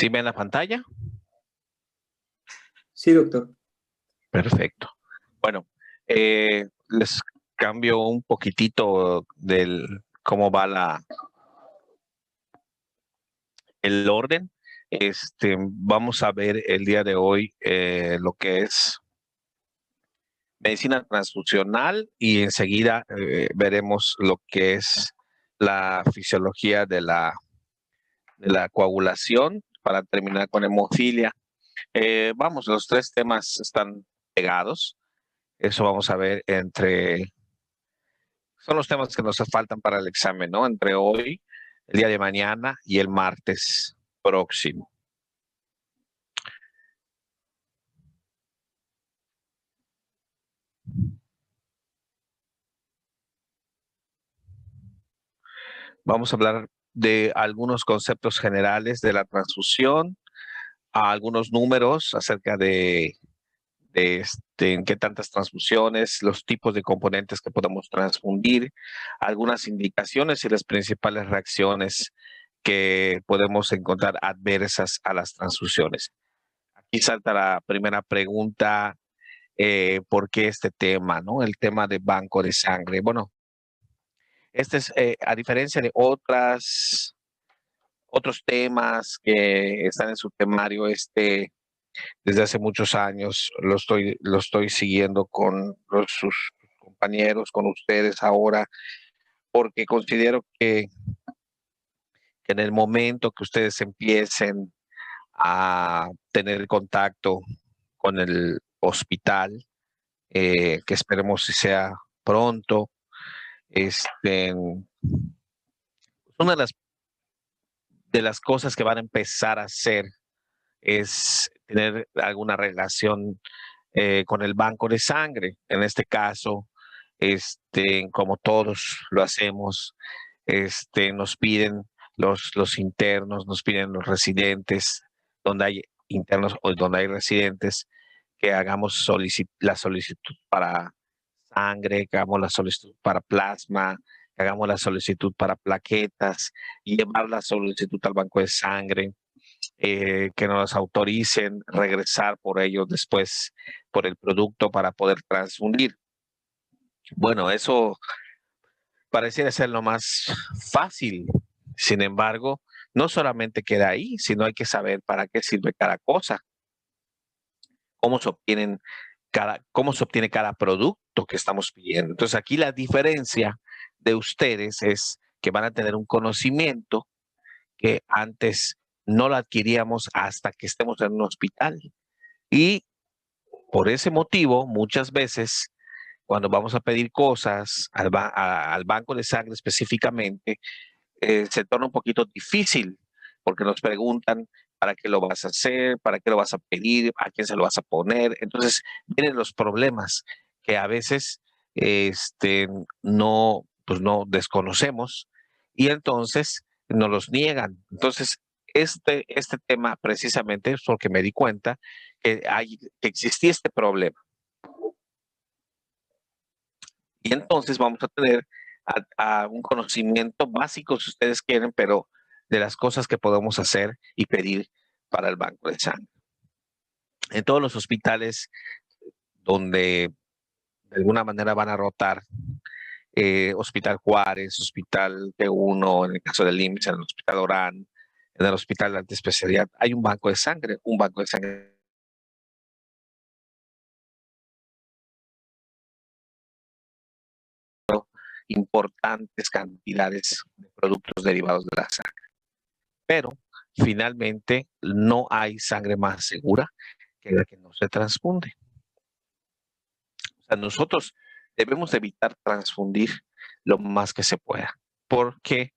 ¿Sí ven la pantalla? Sí, doctor. Perfecto. Bueno, les cambio un poquitito del cómo va el orden. Vamos a ver el día de hoy lo que es medicina transfusional y enseguida veremos lo que es la fisiología de la coagulación para terminar con hemofilia. Vamos, los tres temas están pegados. Eso vamos a ver son los temas que nos faltan para el examen, ¿no? Entre hoy, el día de mañana y el martes próximo. Vamos a hablar de algunos conceptos generales de la transfusión, a algunos números acerca de en qué tantas transfusiones, los tipos de componentes que podemos transfundir, algunas indicaciones y las principales reacciones que podemos encontrar adversas a las transfusiones. Aquí salta la primera pregunta, ¿por qué este tema, no? El tema de banco de sangre. Bueno, este es, a diferencia de otros temas que están en su temario, desde hace muchos años lo estoy siguiendo con sus compañeros, con ustedes ahora, porque considero que en el momento que ustedes empiecen a tener contacto con el hospital, que esperemos que sea pronto, una de las cosas que van a empezar a hacer es tener alguna relación con el banco de sangre. En este caso, como todos lo hacemos, nos piden los internos, nos piden los residentes, donde hay internos o donde hay residentes, que hagamos la solicitud para sangre, que hagamos la solicitud para plasma, que hagamos la solicitud para plaquetas y llevar la solicitud al banco de sangre. Que nos autoricen regresar por ellos después por el producto para poder transfundir. Bueno, eso pareciera ser lo más fácil. Sin embargo, no solamente queda ahí, sino hay que saber para qué sirve cada cosa, cómo se obtiene cada producto que estamos pidiendo. Entonces, aquí la diferencia de ustedes es que van a tener un conocimiento que antes no lo adquiríamos hasta que estemos en un hospital. Y por ese motivo, muchas veces, cuando vamos a pedir cosas al banco de sangre específicamente, se torna un poquito difícil porque nos preguntan para qué lo vas a hacer, para qué lo vas a pedir, a quién se lo vas a poner. Entonces, vienen los problemas que a veces no desconocemos y entonces nos los niegan. Entonces, este tema precisamente es porque me di cuenta que existía este problema. Y entonces vamos a tener a un conocimiento básico, si ustedes quieren, pero de las cosas que podemos hacer y pedir para el banco de sangre. En todos los hospitales donde de alguna manera van a rotar, Hospital Juárez, Hospital T1, en el caso del IMSS, en el Hospital Orán, en el Hospital de Alta Especialidad, hay un banco de sangre importantes cantidades de productos derivados de la sangre. Pero finalmente no hay sangre más segura que la que no se transfunde. O sea, nosotros debemos evitar transfundir lo más que se pueda, porque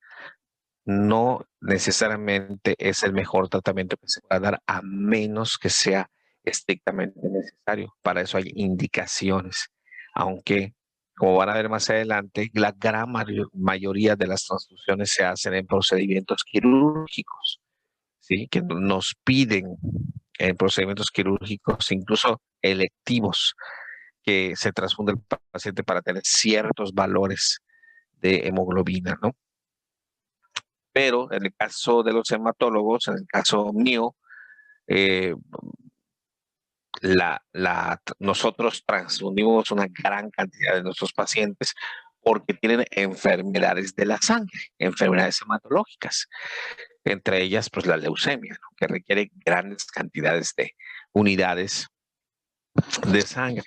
no necesariamente es el mejor tratamiento que se pueda dar, a menos que sea estrictamente necesario. Para eso hay indicaciones, aunque, como van a ver más adelante, la gran mayoría de las transfusiones se hacen en procedimientos quirúrgicos, ¿sí? Que nos piden en procedimientos quirúrgicos, incluso electivos, que se transfunde el paciente para tener ciertos valores de hemoglobina, ¿no? Pero en el caso de los hematólogos, en el caso mío, nosotros transfundimos una gran cantidad de nuestros pacientes porque tienen enfermedades de la sangre, enfermedades hematológicas, entre ellas pues la leucemia, ¿no? Que requiere grandes cantidades de unidades de sangre.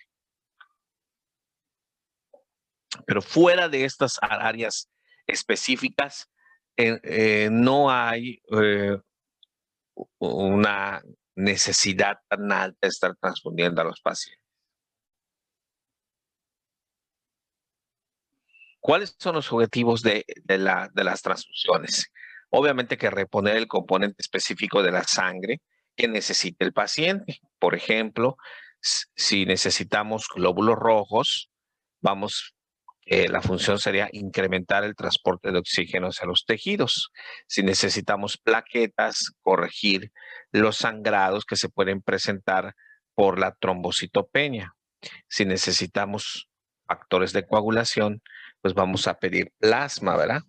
Pero fuera de estas áreas específicas, no hay una necesidad tan alta de estar transfundiendo a los pacientes. ¿Cuáles son los objetivos de las transfusiones? Obviamente que reponer el componente específico de la sangre que necesite el paciente. Por ejemplo, si necesitamos glóbulos rojos, la función sería incrementar el transporte de oxígeno hacia los tejidos. Si necesitamos plaquetas, corregir los sangrados que se pueden presentar por la trombocitopenia. Si necesitamos factores de coagulación, pues vamos a pedir plasma, ¿verdad?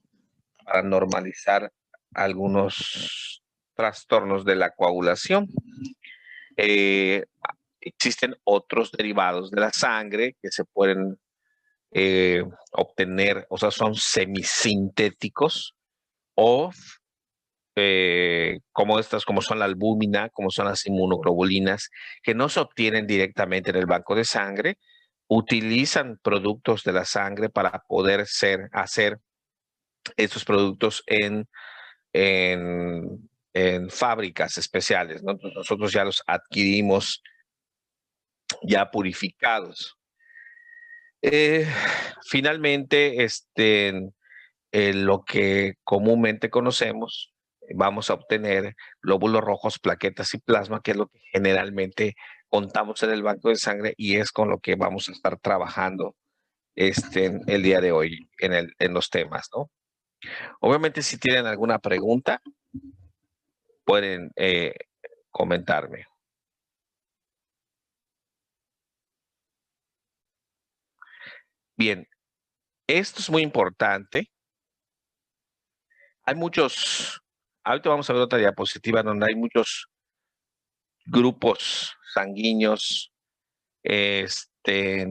Para normalizar algunos trastornos de la coagulación. Existen otros derivados de la sangre que se pueden obtener, o sea, son semisintéticos o como son la albúmina, como son las inmunoglobulinas, que no se obtienen directamente en el banco de sangre, utilizan productos de la sangre para poder hacer estos productos en fábricas especiales, ¿no? Nosotros ya los adquirimos ya purificados. Finalmente, lo que comúnmente conocemos, vamos a obtener glóbulos rojos, plaquetas y plasma, que es lo que generalmente contamos en el banco de sangre y es con lo que vamos a estar trabajando el día de hoy en los temas, ¿no? Obviamente, si tienen alguna pregunta, pueden comentarme. Bien, esto es muy importante. Hay ahorita vamos a ver otra diapositiva donde hay muchos grupos sanguíneos que se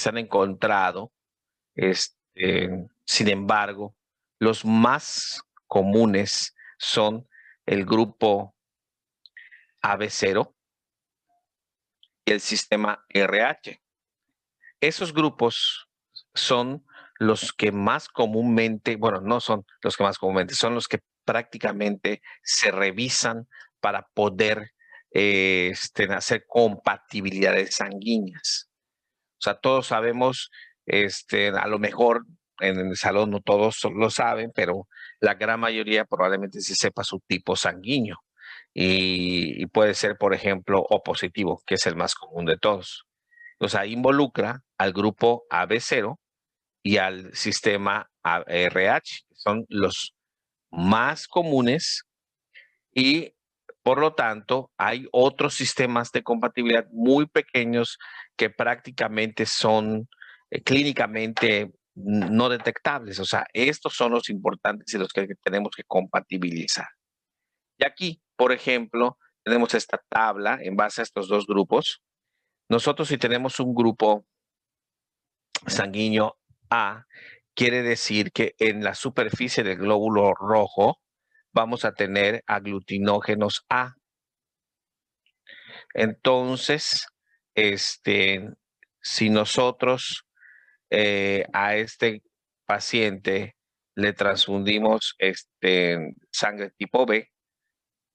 han encontrado. Sin embargo, los más comunes son el grupo AB0 y el sistema RH. Esos grupos son los que más comúnmente, bueno, no son los que más comúnmente, son los que prácticamente se revisan para poder hacer compatibilidades sanguíneas. O sea, todos sabemos, a lo mejor en el salón no todos lo saben, pero la gran mayoría probablemente sí sepa su tipo sanguíneo. Y puede ser, por ejemplo, O positivo, que es el más común de todos. O sea, involucra al grupo AB0 y al sistema RH, que son los más comunes y por lo tanto hay otros sistemas de compatibilidad muy pequeños que prácticamente son clínicamente no detectables. O sea, estos son los importantes y los que tenemos que compatibilizar. Y aquí, por ejemplo, tenemos esta tabla en base a estos dos grupos. Nosotros si tenemos un grupo sanguíneo A, quiere decir que en la superficie del glóbulo rojo vamos a tener aglutinógenos A. Entonces, si nosotros a este paciente le transfundimos sangre tipo B,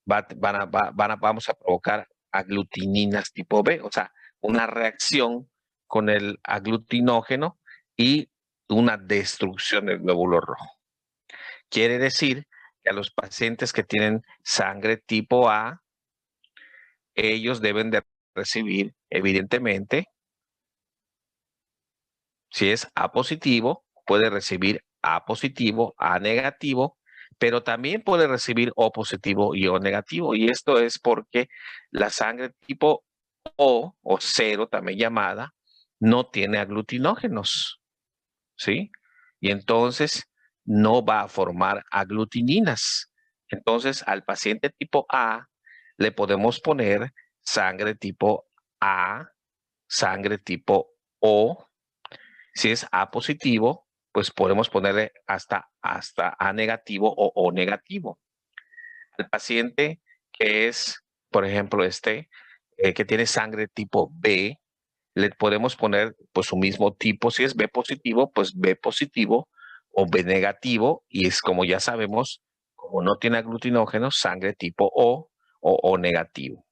vamos a provocar aglutininas tipo B, o sea, una reacción con el aglutinógeno y una destrucción del glóbulo rojo. Quiere decir que a los pacientes que tienen sangre tipo A, ellos deben de recibir, evidentemente, si es A positivo, puede recibir A positivo, A negativo, pero también puede recibir O positivo y O negativo. Y esto es porque la sangre tipo O 0, también llamada, no tiene aglutinógenos, ¿sí? Y entonces no va a formar aglutininas. Entonces, al paciente tipo A le podemos poner sangre tipo A, sangre tipo O. Si es A positivo, pues podemos ponerle hasta A negativo o O negativo. Al paciente que es, por ejemplo, que tiene sangre tipo B, le podemos poner pues su mismo tipo. Si es B positivo, pues B positivo o B negativo. Y es como ya sabemos, como no tiene aglutinógenos, sangre tipo O o O negativo.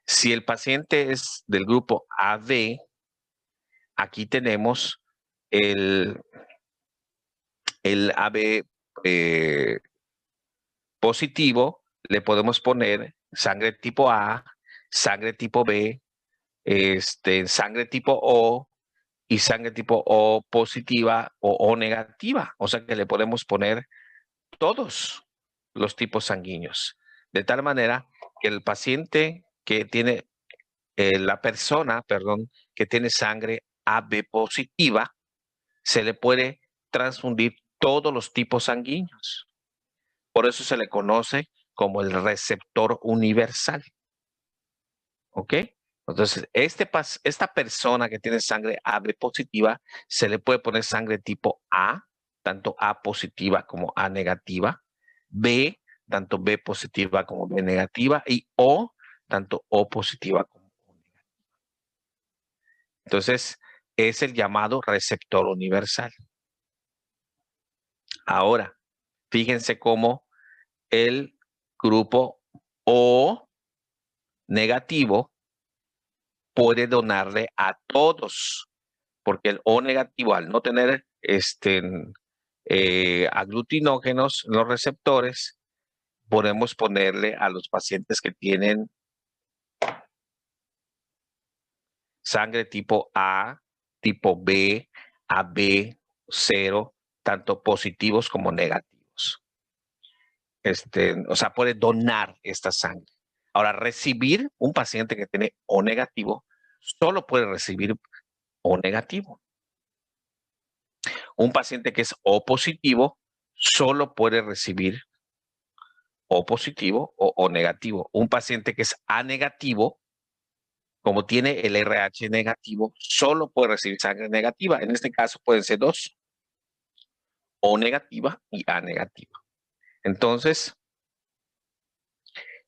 Si el paciente es del grupo AB, aquí tenemos el AB positivo, le podemos poner sangre tipo A, sangre tipo B, sangre tipo O y sangre tipo O positiva o O negativa. O sea que le podemos poner todos los tipos sanguíneos. De tal manera que el paciente que tiene, la persona, perdón, que tiene sangre AB positiva, se le puede transfundir todos los tipos sanguíneos. Por eso se le conoce como el receptor universal. ¿Ok? Entonces, esta persona que tiene sangre AB positiva, se le puede poner sangre tipo A, tanto A positiva como A negativa, B, tanto B positiva como B negativa, y O, tanto O positiva como O negativa. Entonces, es el llamado receptor universal. Ahora, fíjense cómo el grupo O negativo puede donarle a todos, porque el O negativo, al no tener aglutinógenos en los receptores, podemos ponerle a los pacientes que tienen sangre tipo A, tipo B, AB, 0, tanto positivos como negativos. O sea, puede donar esta sangre. Ahora, recibir un paciente que tiene O negativo, solo puede recibir O negativo. Un paciente que es O positivo, solo puede recibir O positivo o O negativo. Un paciente que es A negativo, como tiene el RH negativo, solo puede recibir sangre negativa. En este caso pueden ser dos, O negativa y A negativa. Entonces,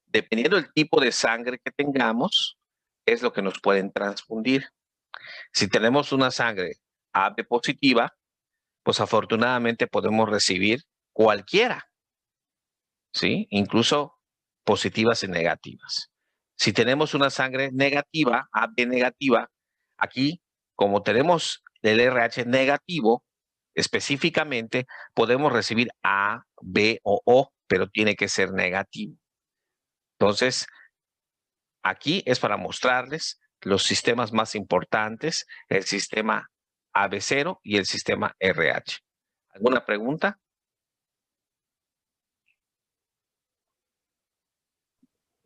dependiendo del tipo de sangre que tengamos, es lo que nos pueden transfundir. Si tenemos una sangre AB positiva, pues afortunadamente podemos recibir cualquiera, ¿sí? Incluso positivas y negativas. Si tenemos una sangre negativa, AB negativa, aquí, como tenemos el RH negativo, específicamente podemos recibir A, B o O, pero tiene que ser negativo. Entonces, aquí es para mostrarles los sistemas más importantes, el sistema AB0 y el sistema RH. ¿Alguna pregunta?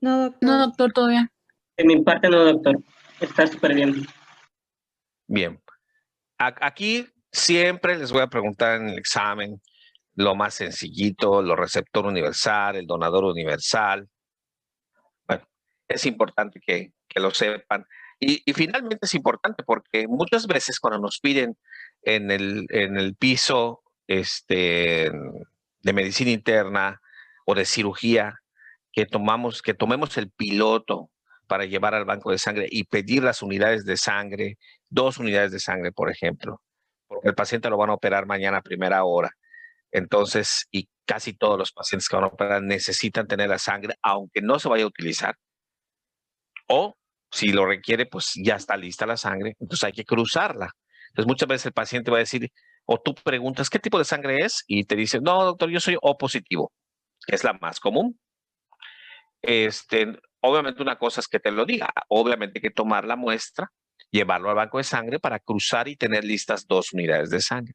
No, doctor. No, doctor, todo bien. De mi parte no, doctor. Está súper bien. Bien. Aquí siempre les voy a preguntar en el examen lo más sencillito, lo receptor universal, el donador universal. Bueno, es importante que lo sepan. Y finalmente es importante porque muchas veces cuando nos piden en el piso de medicina interna o de cirugía que tomemos el piloto para llevar al banco de sangre y pedir las unidades de sangre, 2 unidades de sangre, por ejemplo, porque el paciente lo van a operar mañana a primera hora. Entonces, y casi todos los pacientes que van a operar necesitan tener la sangre, aunque no se vaya a utilizar. O si lo requiere, pues ya está lista la sangre, entonces hay que cruzarla. Entonces, muchas veces el paciente va a decir, o tú preguntas, ¿qué tipo de sangre es? Y te dice, no, doctor, yo soy O positivo, que es la más común. Obviamente una cosa es que te lo diga, obviamente hay que tomar la muestra, llevarlo al banco de sangre para cruzar y tener listas 2 unidades de sangre.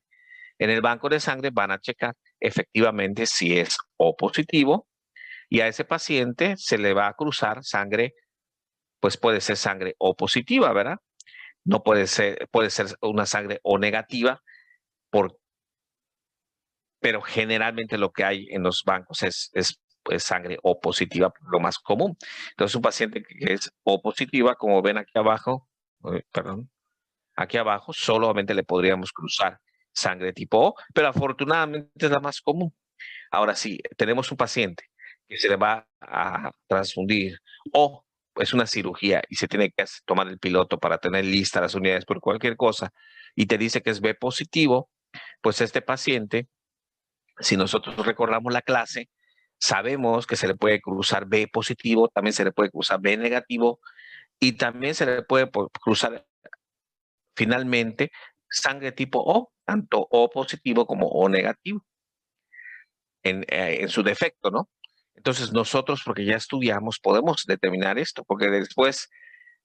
En el banco de sangre van a checar efectivamente si es O positivo y a ese paciente se le va a cruzar sangre, pues puede ser sangre O positiva, ¿verdad? No puede ser una sangre O negativa por pero generalmente lo que hay en los bancos es sangre O positiva, lo más común. Entonces, un paciente que es O positiva, como ven aquí abajo, aquí abajo solamente le podríamos cruzar sangre tipo O, pero afortunadamente es la más común. Ahora, si tenemos un paciente que se le va a transfundir o es una cirugía y se tiene que tomar el piloto para tener listas las unidades por cualquier cosa y te dice que es B positivo, pues este paciente, si nosotros recordamos la clase, sabemos que se le puede cruzar B positivo, también se le puede cruzar B negativo y también se le puede cruzar finalmente sangre tipo O, tanto O positivo como O negativo, en su defecto, ¿no? Entonces nosotros, porque ya estudiamos, podemos determinar esto, porque después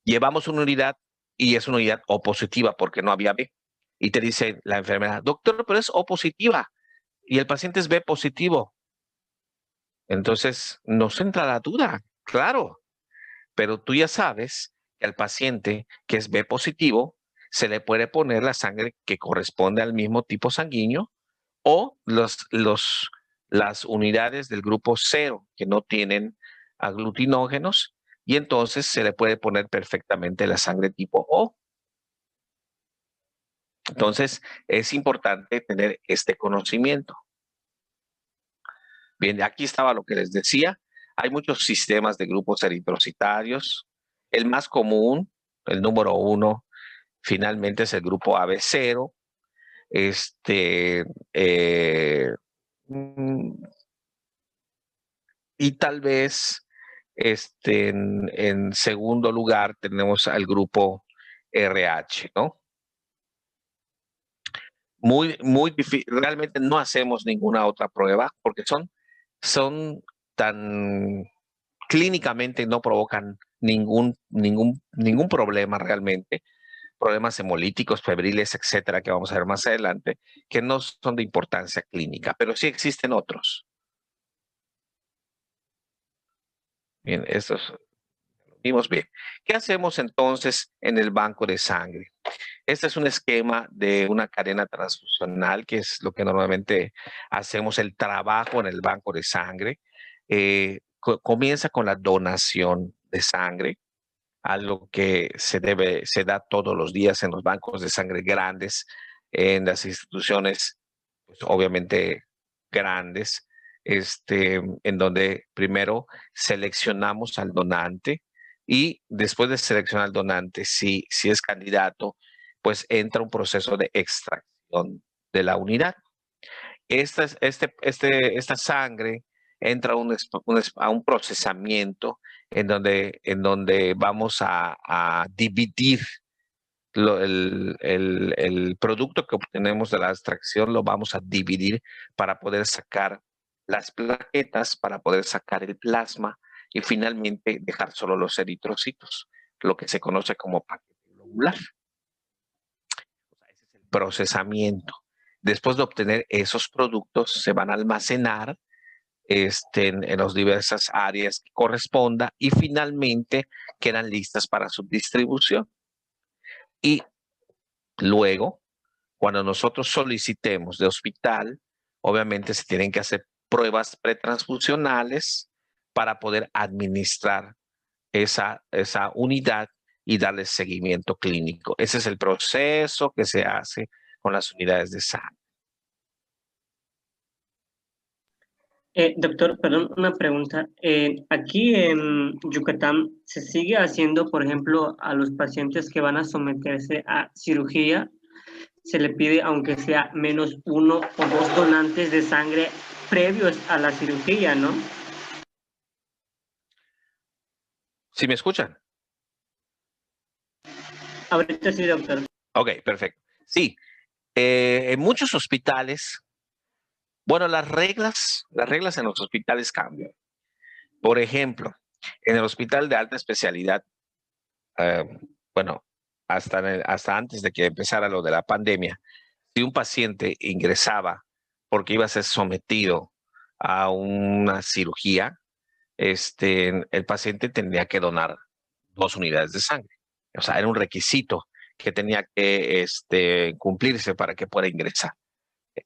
llevamos una unidad y es una unidad O positiva porque no había B. Y te dice la enfermera, doctor, pero es O positiva y el paciente es B positivo. Entonces nos entra la duda, claro, pero tú ya sabes que al paciente que es B positivo se le puede poner la sangre que corresponde al mismo tipo sanguíneo o las unidades del grupo 0 que no tienen aglutinógenos y entonces se le puede poner perfectamente la sangre tipo O. Entonces es importante tener este conocimiento. Bien, aquí estaba lo que les decía. Hay muchos sistemas de grupos eritrocitarios. El más común, el número 1, finalmente es el grupo AB0. Y tal vez en segundo lugar tenemos al grupo RH, ¿no? Muy difícil, realmente no hacemos ninguna otra prueba porque son tan clínicamente no provocan ningún problema realmente, problemas hemolíticos, febriles, etcétera, que vamos a ver más adelante, que no son de importancia clínica, pero sí existen otros. Bien, estos vimos bien. ¿Qué hacemos entonces en el banco de sangre? Este es un esquema de una cadena transfusional, que es lo que normalmente hacemos el trabajo en el banco de sangre. Comienza con la donación de sangre, algo que se da todos los días en los bancos de sangre grandes, en las instituciones, pues, obviamente grandes, en donde primero seleccionamos al donante y después de seleccionar al donante, si es candidato, pues entra un proceso de extracción de la unidad. Esta sangre entra a un procesamiento en donde vamos a dividir el producto que obtenemos de la extracción, lo vamos a dividir para poder sacar las plaquetas, para poder sacar el plasma y finalmente dejar solo los eritrocitos, lo que se conoce como paquete globular. Ese es el procesamiento. Después de obtener esos productos, se van a almacenar en las diversas áreas que corresponda y finalmente quedan listas para su distribución. Y luego, cuando nosotros solicitemos de hospital, obviamente se tienen que hacer pruebas pretransfusionales para poder administrar esa unidad y darle seguimiento clínico. Ese es el proceso que se hace con las unidades de sangre. Doctor, perdón, una pregunta. Aquí en Yucatán, ¿se sigue haciendo, por ejemplo, a los pacientes que van a someterse a cirugía, se le pide, aunque sea menos 1 o 2 donantes de sangre previos a la cirugía, ¿no? ¿Sí me escuchan? Ahorita sí, doctor. Ok, perfecto. Sí, en muchos hospitales, bueno, las reglas en los hospitales cambian. Por ejemplo, en el hospital de alta especialidad, bueno, hasta antes de que empezara lo de la pandemia, si un paciente ingresaba porque iba a ser sometido a una cirugía, el paciente tendría que donar 2 unidades de sangre. O sea, era un requisito que tenía que cumplirse para que pueda ingresar.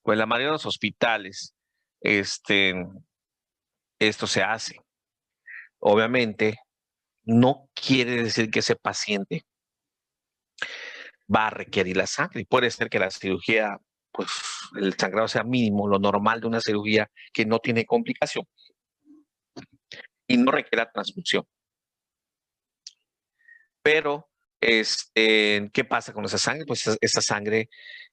Pues la mayoría de los hospitales, esto se hace. Obviamente, no quiere decir que ese paciente va a requerir la sangre. Puede ser que la cirugía, pues el sangrado sea mínimo, lo normal de una cirugía que no tiene complicación y no requiera transfusión. Pero, ¿qué pasa con esa sangre? Pues esa sangre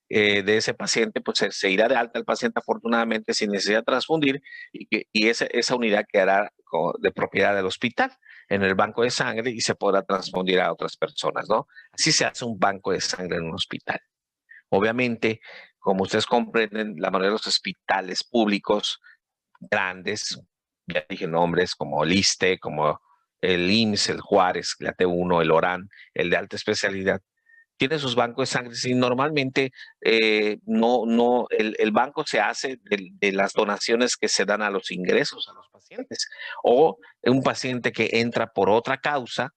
de ese paciente, pues se irá de alta el paciente afortunadamente sin necesidad de transfundir y esa unidad quedará de propiedad del hospital en el banco de sangre y se podrá transfundir a otras personas, ¿no? Así se hace un banco de sangre en un hospital. Obviamente, como ustedes comprenden, la mayoría de los hospitales públicos grandes, ya dije nombres como el ISSSTE, como el IMSS, el Juárez, la T1, el ORAN, el de alta especialidad, tiene sus bancos de sangre y normalmente el banco se hace de las donaciones que se dan a los ingresos a los pacientes o un paciente que entra por otra causa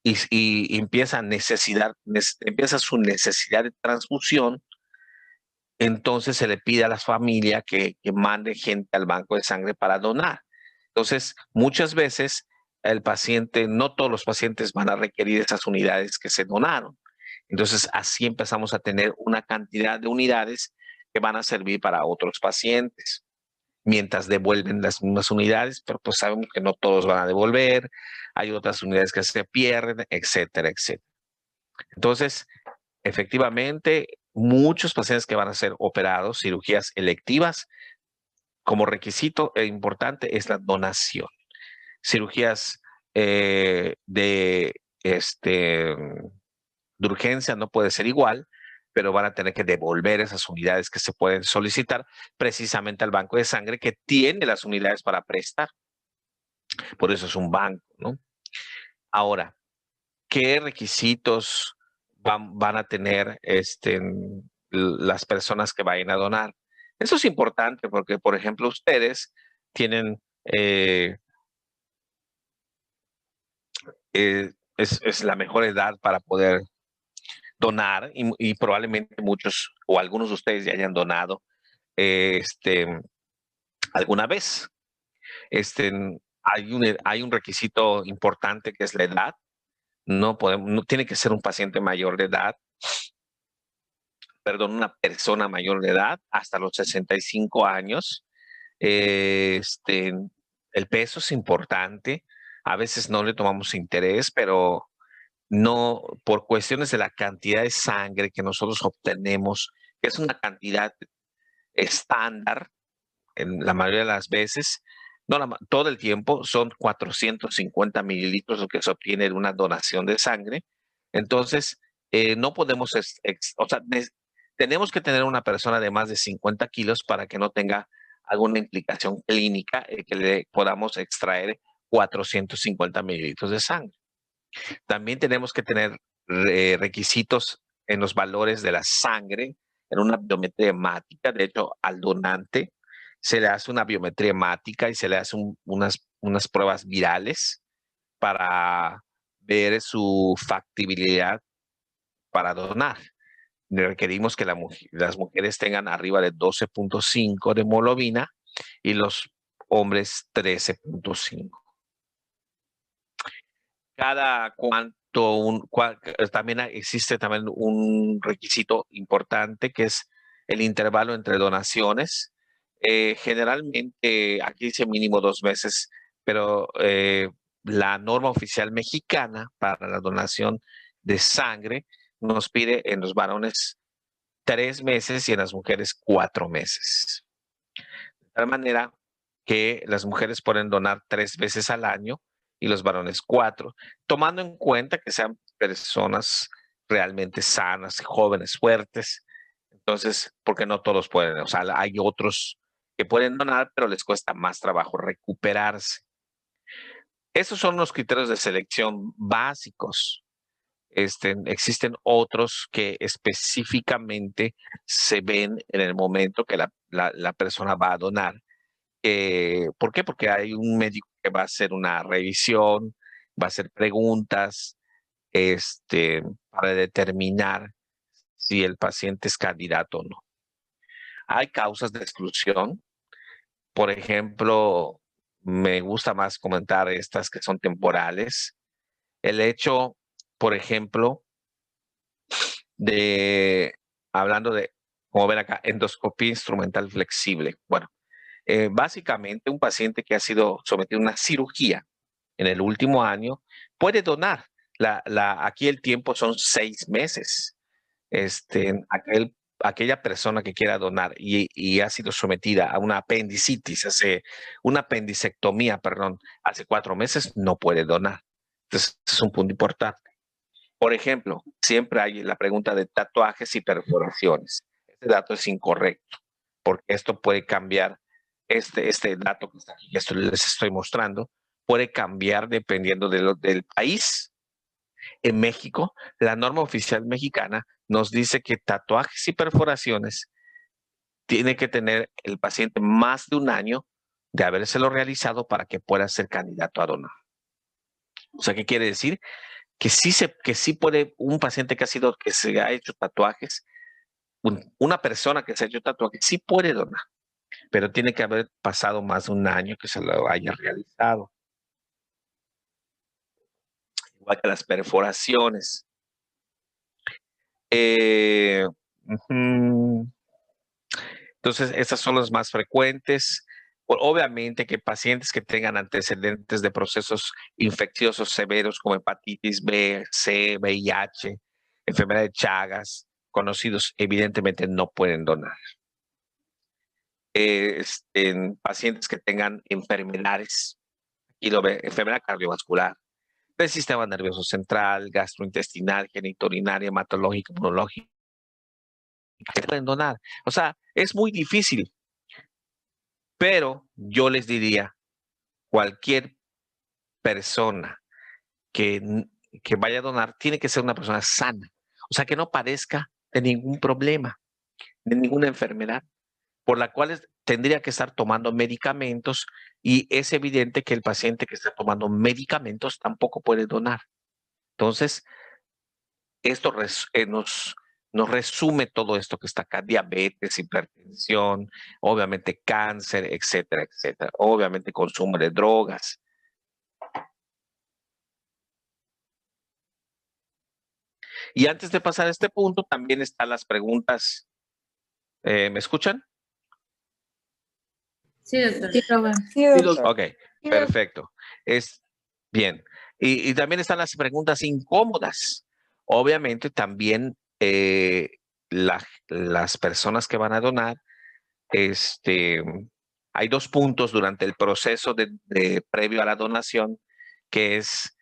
y empieza su necesidad de transfusión, entonces se le pide a la familia que mande gente al banco de sangre para donar. Entonces, muchas veces el paciente, no todos los pacientes van a requerir esas unidades que se donaron. Entonces, así empezamos a tener una cantidad de unidades que van a servir para otros pacientes, mientras devuelven las mismas unidades, pero pues sabemos que no todos van a devolver, hay otras unidades que se pierden, etcétera, etcétera. Entonces, efectivamente, muchos pacientes que van a ser operados, cirugías electivas, como requisito importante es la donación. Cirugías de urgencia no puede ser igual, pero van a tener que devolver esas unidades que se pueden solicitar precisamente al banco de sangre que tiene las unidades para prestar. Por eso es un banco, ¿no? Ahora, ¿qué requisitos van a tener las personas que vayan a donar? Eso es importante porque, por ejemplo, ustedes tienen, es la mejor edad para poder donar y probablemente muchos o algunos de ustedes ya hayan donado alguna vez. Hay un requisito importante que es la edad. No tiene que ser un paciente mayor de edad, perdón, una persona mayor de edad hasta los 65 años. El peso es importante. A veces no le tomamos interés, pero no por cuestiones de la cantidad de sangre que nosotros obtenemos, que es una cantidad estándar en la mayoría de las veces, no todo el tiempo son 450 mililitros lo que se obtiene de una donación de sangre. Entonces, no podemos, o sea, tenemos que tener una persona de más de 50 kilos para que no tenga alguna implicación clínica que le podamos extraer 450 mililitros de sangre. También tenemos que tener requisitos en los valores de la sangre, en una biometría hemática. De hecho, al donante se le hace una biometría hemática y se le hace unas pruebas virales para ver su factibilidad para donar. Requerimos que las mujeres tengan arriba de 12.5 de hemoglobina y los hombres 13.5. Cada también existe también un requisito importante que es el intervalo entre donaciones. Generalmente aquí dice mínimo 2 meses, pero la norma oficial mexicana para la donación de sangre nos pide en los varones 3 meses y en las mujeres 4 meses. De tal manera que las mujeres pueden donar 3 veces al año y los varones 4, tomando en cuenta que sean personas realmente sanas, jóvenes, fuertes. Entonces, porque no todos pueden, o sea, hay otros que pueden donar, pero les cuesta más trabajo recuperarse. Esos son los criterios de selección básicos. Existen otros que específicamente se ven en el momento que la persona va a donar. ¿Por qué? Porque hay un médico que va a hacer una revisión, va a hacer preguntas, para determinar si el paciente es candidato o no. Hay causas de exclusión. Por ejemplo, me gusta más comentar estas que son temporales. El hecho, por ejemplo, hablando de, como ven acá, endoscopía instrumental flexible. Bueno, básicamente un paciente que ha sido sometido a una cirugía en el último año puede donar. Aquí el tiempo son 6 meses. Aquella persona que quiera donar y ha sido sometida a una una apendicectomía, perdón, hace 4 meses, no puede donar. Entonces, es un punto importante. Por ejemplo, siempre hay la pregunta de tatuajes y perforaciones. Este dato es incorrecto, porque esto puede cambiar, este dato que está aquí, que les estoy mostrando, puede cambiar dependiendo del país. En México, la norma oficial mexicana nos dice que tatuajes y perforaciones tiene que tener el paciente más de un año de habérselo realizado para que pueda ser candidato a donar. O sea, ¿qué quiere decir? Que sí puede un paciente que se ha hecho tatuajes, una persona que se ha hecho tatuajes, sí puede donar, pero tiene que haber pasado más de un año que se lo haya realizado. Igual que las perforaciones. Entonces, estas son las más frecuentes. Obviamente que pacientes que tengan antecedentes de procesos infecciosos severos como hepatitis B, C, VIH, enfermedad de Chagas, conocidos, evidentemente no pueden donar. En pacientes que tengan enfermedades, y lo ve, enfermedad cardiovascular, del sistema nervioso central, gastrointestinal, genitourinaria, hematológica, inmunológica, que pueden donar. O sea, es muy difícil, pero yo les diría, cualquier persona que, que vaya a donar tiene que ser una persona sana, o sea, que no padezca de ningún problema, de ninguna enfermedad, por la cual tendría que estar tomando medicamentos, y es evidente que el paciente que está tomando medicamentos tampoco puede donar. Entonces, esto nos resume todo esto que está acá: diabetes, hipertensión, obviamente cáncer, etcétera, etcétera. Obviamente consumo de drogas. Y antes de pasar a este punto, también están las preguntas. ¿Me escuchan? Sí, doctor. Sí, profe. Sí, doctor. Ok, perfecto. Es bien. Y también están las preguntas incómodas. Obviamente también las personas que van a donar, hay 2 puntos durante el proceso previo a la donación, que es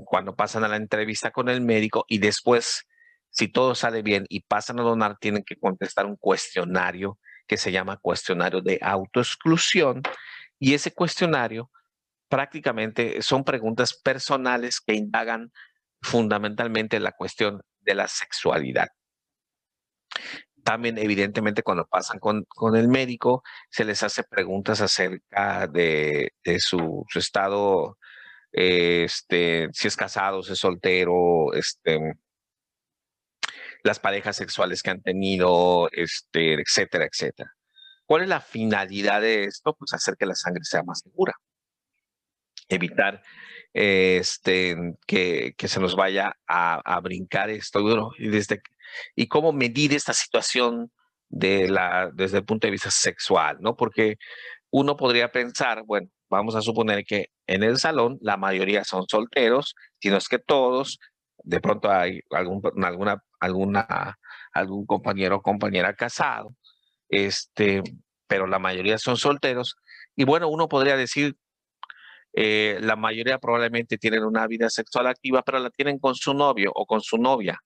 cuando pasan a la entrevista con el médico, y después, si todo sale bien y pasan a donar, tienen que contestar un cuestionario que se llama cuestionario de autoexclusión. Y ese cuestionario prácticamente son preguntas personales que indagan fundamentalmente la cuestión de la sexualidad. También, evidentemente, cuando pasan con el médico, se les hace preguntas acerca de su estado, si es casado, si es soltero, las parejas sexuales que han tenido, etcétera, etcétera. ¿Cuál es la finalidad de esto? Pues hacer que la sangre sea más segura. Evitar que se nos vaya a brincar esto duro. Y cómo medir esta situación desde el punto de vista sexual, ¿no? Porque uno podría pensar, bueno, vamos a suponer que en el salón la mayoría son solteros, si no es que todos. De pronto hay algún compañero o compañera casado, pero la mayoría son solteros. Y bueno, uno podría decir, la mayoría probablemente tienen una vida sexual activa, pero la tienen con su novio o con su novia.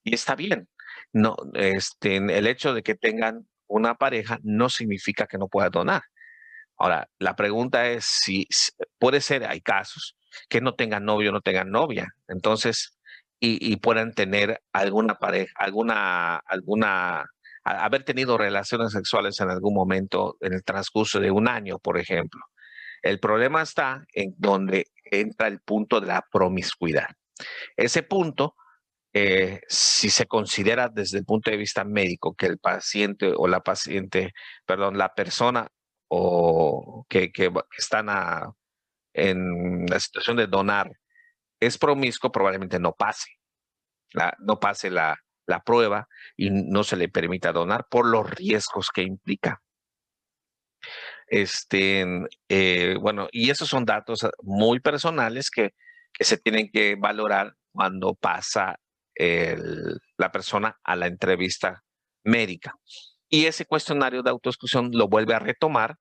Y está bien. No, el hecho de que tengan una pareja no significa que no pueda donar. Ahora, la pregunta es si puede ser, hay casos que no tengan novio o no tengan novia. Entonces, y puedan tener alguna pareja, haber tenido relaciones sexuales en algún momento en el transcurso de un año, por ejemplo. El problema está en donde entra el punto de la promiscuidad. Ese punto si se considera desde el punto de vista médico que el paciente o la paciente, perdón, la persona o que están en la situación de donar es promiscuo, probablemente no pase, no pase la prueba y no se le permita donar por los riesgos que implica. Bueno, y esos son datos muy personales que se tienen que valorar cuando pasa la persona a la entrevista médica. Y ese cuestionario de autoexclusión lo vuelve a retomar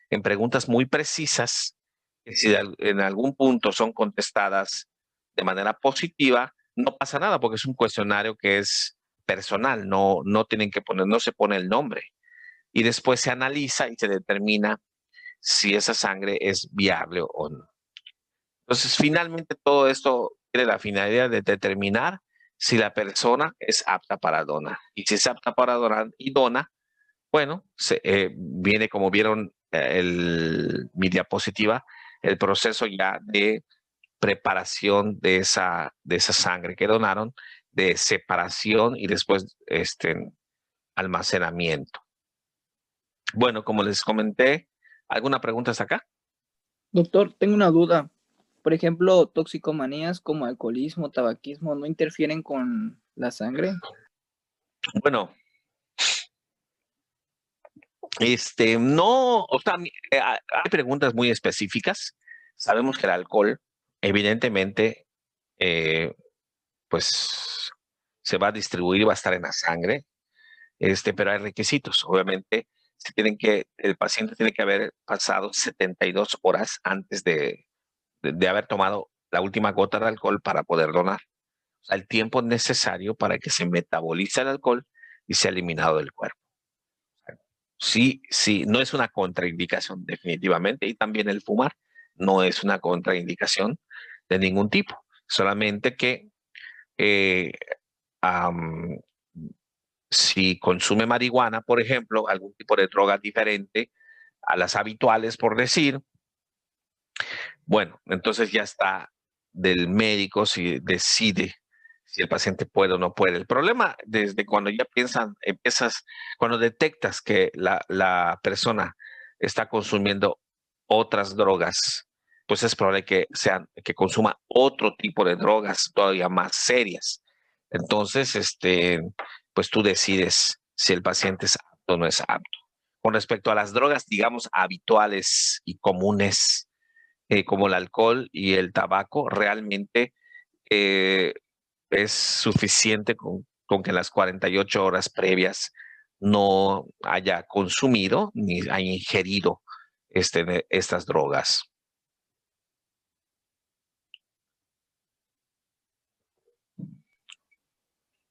en preguntas muy precisas, que si en algún punto son contestadas de manera positiva, no pasa nada porque es un cuestionario que es personal, no tienen que poner, no se pone el nombre. Y después se analiza y se determina si esa sangre es viable o no. Entonces, finalmente todo esto tiene la finalidad de determinar si la persona es apta para donar. Y si es apta para donar y dona, bueno, viene, como vieron mi diapositiva, el proceso ya de preparación de esa sangre que donaron, de separación y después almacenamiento. Bueno, como les comenté, ¿alguna pregunta hasta acá? Doctor, tengo una duda. Por ejemplo, toxicomanías como alcoholismo, tabaquismo, ¿no interfieren con la sangre? Bueno, no, o sea, hay preguntas muy específicas. Sabemos que el alcohol, evidentemente, pues se va a distribuir y va a estar en la sangre, pero hay requisitos. Obviamente, el paciente tiene que haber pasado 72 horas antes de haber tomado la última gota de alcohol para poder donar. O sea, el tiempo necesario para que se metabolice el alcohol y sea eliminado del cuerpo. Sí, no es una contraindicación definitivamente, y también el fumar no es una contraindicación de ningún tipo, solamente que si consume marihuana, por ejemplo, algún tipo de droga diferente a las habituales, por decir, bueno, entonces ya está del médico si decide si el paciente puede o no puede. El problema desde cuando ya cuando detectas que la persona está consumiendo otras drogas, pues es probable que consuma otro tipo de drogas todavía más serias. Entonces, pues tú decides si el paciente es apto o no es apto. Con respecto a las drogas, digamos, habituales y comunes, como el alcohol y el tabaco, realmente eh, es suficiente con que en las 48 horas previas no haya consumido ni haya ingerido estas drogas.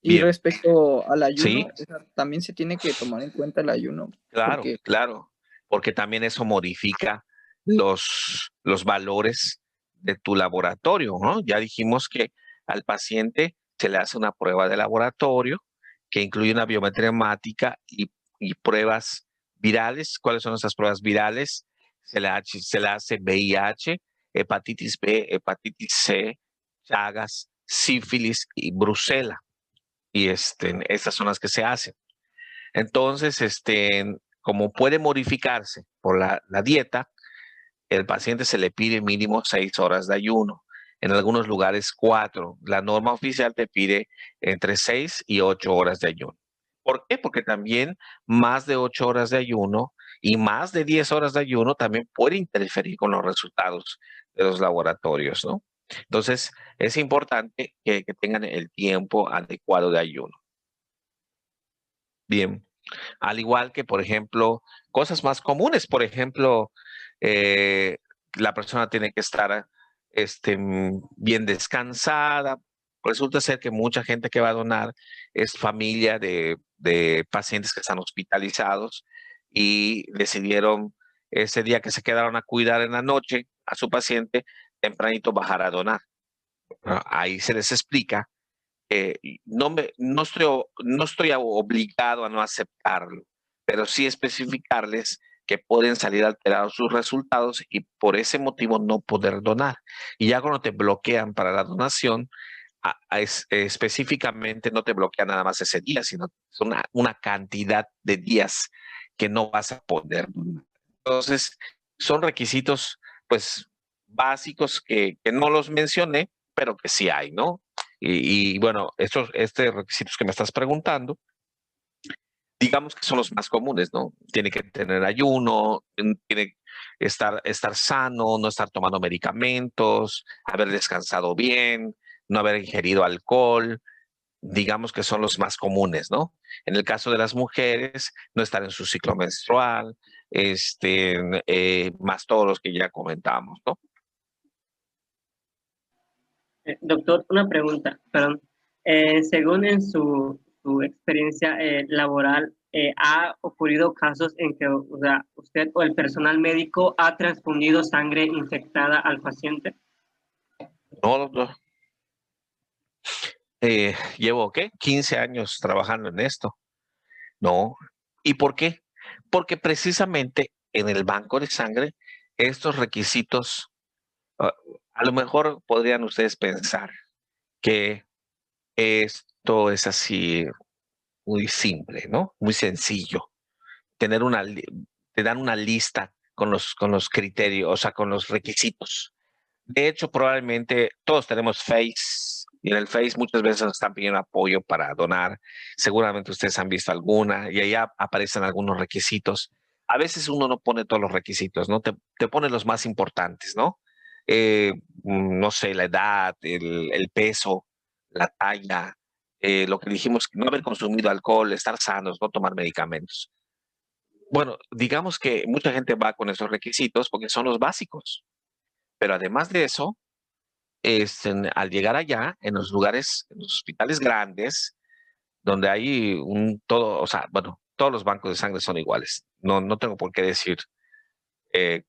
Y Bien. respecto al ayuno, Sí, o sea, también se tiene que tomar en cuenta el ayuno. claro, Porque claro, porque también eso modifica los valores de tu laboratorio, ¿no? Ya dijimos que al paciente se le hace una prueba de laboratorio que incluye una biometría hemática y pruebas virales. ¿Cuáles son esas pruebas virales? Se le hace VIH, hepatitis B, hepatitis C, Chagas, sífilis y brucela. Y estas son las que se hacen. Entonces, como puede modificarse por la dieta, el paciente se le pide mínimo 6 horas de ayuno. En algunos lugares 4. La norma oficial te pide entre 6 y 8 horas de ayuno. ¿Por qué? Porque también más de 8 horas de ayuno y más de 10 horas de ayuno también puede interferir con los resultados de los laboratorios, ¿no? Entonces, es importante que tengan el tiempo adecuado de ayuno. Bien. Al igual que, por ejemplo, cosas más comunes. Por ejemplo, la persona tiene que estar bien descansada. Resulta ser que mucha gente que va a donar es familia de pacientes que están hospitalizados y decidieron ese día que se quedaron a cuidar en la noche a su paciente, tempranito bajar a donar. Ahí se les explica, no estoy obligado a no aceptarlo, pero sí especificarles que pueden salir alterados sus resultados y por ese motivo no poder donar. Y ya cuando te bloquean para la donación, específicamente no te bloquea nada más ese día, sino una cantidad de días que no vas a poder donar. Entonces, son requisitos, pues, básicos que no los mencioné, pero que sí hay, ¿no? Y bueno, estos requisitos que me estás preguntando, digamos que son los más comunes, ¿no? Tiene que tener ayuno, tiene que estar sano, no estar tomando medicamentos, haber descansado bien, no haber ingerido alcohol, digamos que son los más comunes, ¿no? En el caso de las mujeres, no estar en su ciclo menstrual, más todos los que ya comentamos, ¿no? Doctor, una pregunta, perdón. Según en su experiencia laboral, ¿ha ocurrido casos en que, o sea, usted o el personal médico ha transfundido sangre infectada al paciente? No, doctor. Llevo, ¿qué? 15 años trabajando en esto. No. ¿Y por qué? Porque precisamente en el banco de sangre, estos requisitos, a lo mejor podrían ustedes pensar que esto es así muy simple, ¿no? Muy sencillo. Te dan una lista con los criterios, o sea, con los requisitos. De hecho, probablemente todos tenemos Face y en el Face muchas veces nos están pidiendo apoyo para donar. Seguramente ustedes han visto alguna y ahí aparecen algunos requisitos. A veces uno no pone todos los requisitos, ¿no? Te pone los más importantes, ¿no? No sé, la edad, el peso, la talla, lo que dijimos, no haber consumido alcohol, estar sanos, no tomar medicamentos. Bueno, digamos que mucha gente va con esos requisitos porque son los básicos. Pero además de eso, al llegar allá, en los lugares, en los hospitales grandes, donde hay todo, o sea, bueno, todos los bancos de sangre son iguales. No tengo por qué decir que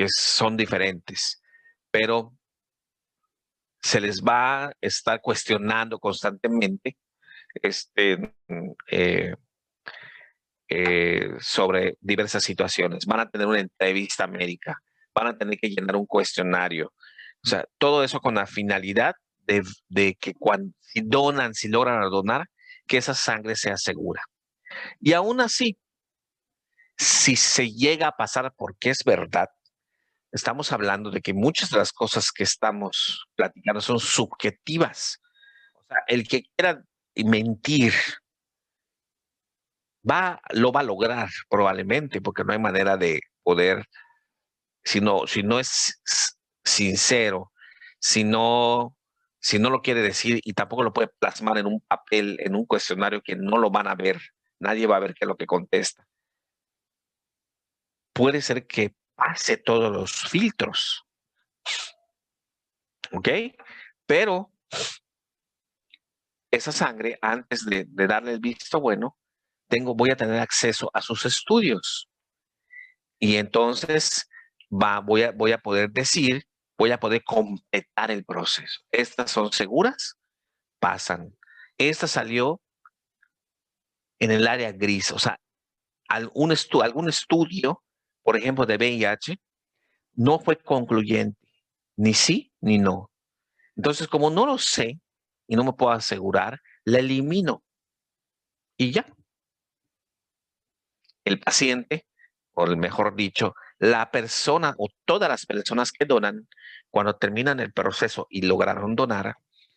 son diferentes, pero se les va a estar cuestionando constantemente eh, sobre diversas situaciones. Van a tener una entrevista médica, van a tener que llenar un cuestionario. O sea, todo eso con la finalidad de que si logran donar, que esa sangre sea segura. Y aún así, si se llega a pasar porque es verdad, estamos hablando de que muchas de las cosas que estamos platicando son subjetivas. O sea, el que quiera mentir lo va a lograr probablemente, porque no hay manera de poder, si no es sincero, si no, si no lo quiere decir y tampoco lo puede plasmar en un papel, en un cuestionario que no lo van a ver, nadie va a ver qué es lo que contesta. Puede ser que pase todos los filtros, ¿ok? Pero esa sangre, antes de darle el visto bueno, voy a tener acceso a sus estudios. Y entonces voy a poder decir, voy a poder completar el proceso. Estas son seguras, pasan. Esta salió en el área gris, o sea, algún estudio, por ejemplo, de VIH, no fue concluyente, ni sí ni no. Entonces, como no lo sé y no me puedo asegurar, la elimino y ya. El paciente, o mejor dicho, la persona o todas las personas que donan, cuando terminan el proceso y lograron donar,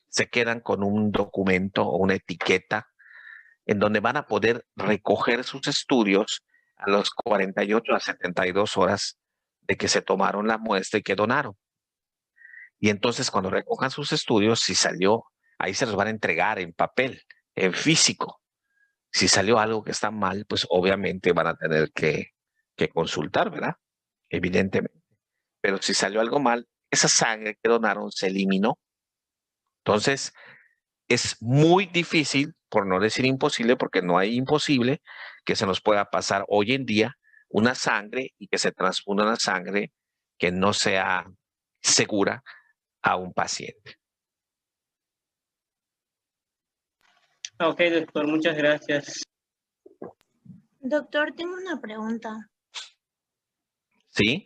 se quedan con un documento o una etiqueta en donde van a poder recoger sus estudios a los 48 a 72 horas de que se tomaron la muestra y que donaron. Y entonces cuando recojan sus estudios, si salió, ahí se los van a entregar en papel, en físico. Si salió algo que está mal, pues obviamente van a tener que consultar, ¿verdad? Evidentemente. Pero si salió algo mal, esa sangre que donaron se eliminó. Entonces, es muy difícil, por no decir imposible, porque no hay imposible, que se nos pueda pasar hoy en día una sangre y que se transfunda una sangre que no sea segura a un paciente. Ok, doctor, muchas gracias. Doctor, tengo una pregunta. ¿Sí?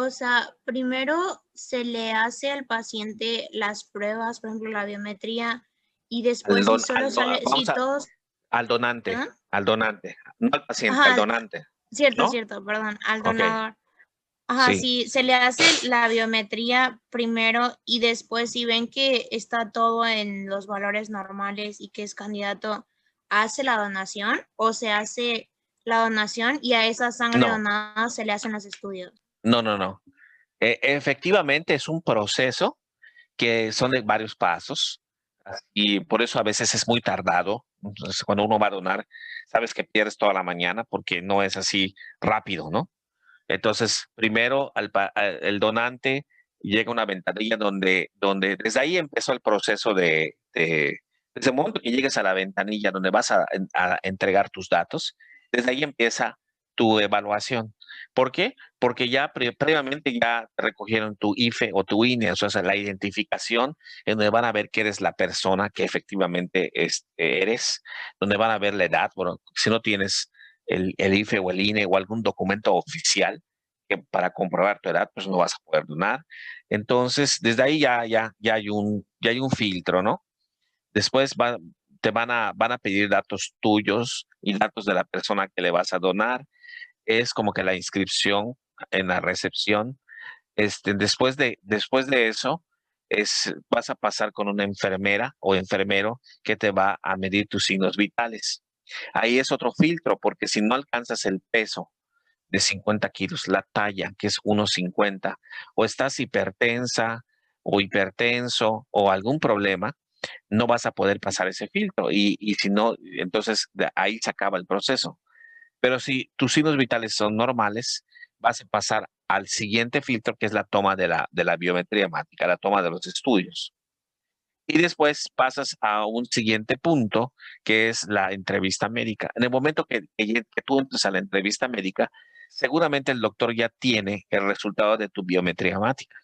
O sea, primero se le hace al paciente las pruebas, por ejemplo, la biometría, y después si solo sale, si todos... Al donante, ¿Perdón? al donante, no al paciente, Ajá, al donante. cierto, ¿no? cierto, perdón, al Ok, donador. Ajá, sí. sí, se le hace la biometría primero y después si ven que está todo en los valores normales y que es candidato, ¿hace la donación o se hace la donación y a esa sangre No, donada se le hacen los estudios? no. Efectivamente es un proceso que son de varios pasos y por eso a veces es muy tardado. Entonces, cuando uno va a donar, sabes que pierdes toda la mañana porque no es así rápido, ¿no? Entonces, primero el donante llega a una ventanilla donde desde ahí empezó el proceso desde el momento que llegues a la ventanilla donde vas a entregar tus datos, desde ahí empieza tu evaluación. ¿Por qué? Porque ya previamente ya recogieron tu IFE o tu INE, o sea, la identificación, en donde van a ver que eres la persona que efectivamente eres, donde van a ver la edad. Bueno, si no tienes el IFE o el INE o algún documento oficial que para comprobar tu edad, pues no vas a poder donar. Entonces, desde ahí ya hay un filtro, ¿no? Después te van a pedir datos tuyos y datos de la persona que le vas a donar. Es como que la inscripción en la recepción. Después de eso, vas a pasar con una enfermera o enfermero que te va a medir tus signos vitales. Ahí es otro filtro, porque si no alcanzas el peso de 50 kilos, la talla, que es 1,50, o estás hipertensa o hipertenso o algún problema, no vas a poder pasar ese filtro. Y si no, entonces ahí se acaba el proceso. Pero si tus signos vitales son normales, vas a pasar al siguiente filtro, que es la toma de la biometría hemática, la toma de los estudios. Y después pasas a un siguiente punto, que es la entrevista médica. En el momento que tú entres a la entrevista médica, seguramente el doctor ya tiene el resultado de tu biometría hemática.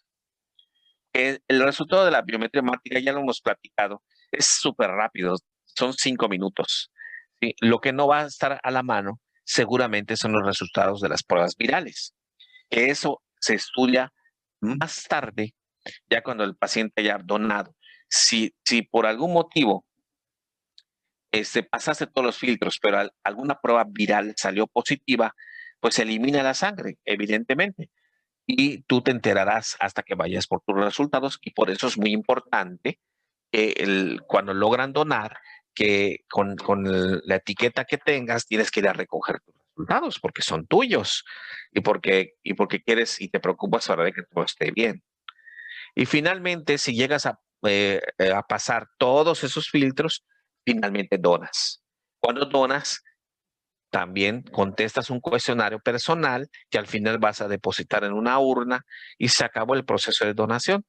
El resultado de la biometría hemática, ya lo hemos platicado, es súper rápido, son 5 minutos. ¿Sí? Lo que no va a estar a la mano seguramente son los resultados de las pruebas virales, que eso se estudia más tarde, ya cuando el paciente haya donado. Si por algún motivo pasaste todos los filtros, pero alguna prueba viral salió positiva, pues se elimina la sangre, evidentemente. Y tú te enterarás hasta que vayas por tus resultados, y por eso es muy importante que cuando logran donar, que con la etiqueta que tengas tienes que ir a recoger tus resultados porque son tuyos y porque quieres y te preocupas ahora de que todo esté bien. Y finalmente, si llegas a pasar todos esos filtros, finalmente donas. Cuando donas, también contestas un cuestionario personal que al final vas a depositar en una urna y se acabó el proceso de donación.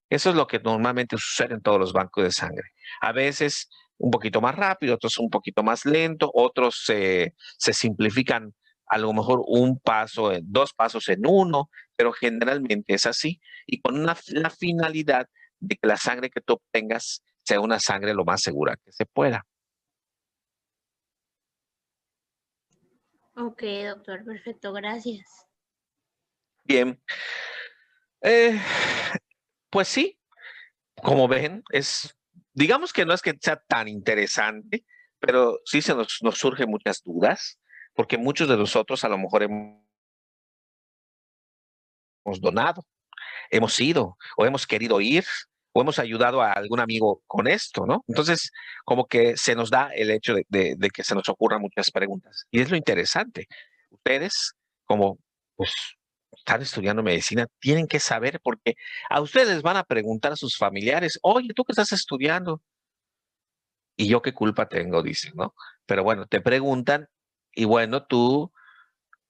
Eso es lo que normalmente sucede en todos los bancos de sangre. A veces un poquito más rápido, otros un poquito más lento, otros se simplifican a lo mejor un paso, dos pasos en uno, pero generalmente es así y con la finalidad de que la sangre que tú obtengas sea una sangre lo más segura que se pueda. Ok, doctor, perfecto, gracias. Bien. Pues sí, como ven, digamos que no es que sea tan interesante, pero sí nos surgen muchas dudas, porque muchos de nosotros a lo mejor hemos donado, hemos ido, o hemos querido ir, o hemos ayudado a algún amigo con esto, ¿no? Entonces, como que se nos da el hecho de que se nos ocurran muchas preguntas. Y es lo interesante. Ustedes, como pues están estudiando medicina, tienen que saber porque a ustedes les van a preguntar a sus familiares, oye, ¿tú qué estás estudiando? ¿Y yo qué culpa tengo? Dicen, ¿no? Pero bueno, te preguntan y bueno, tú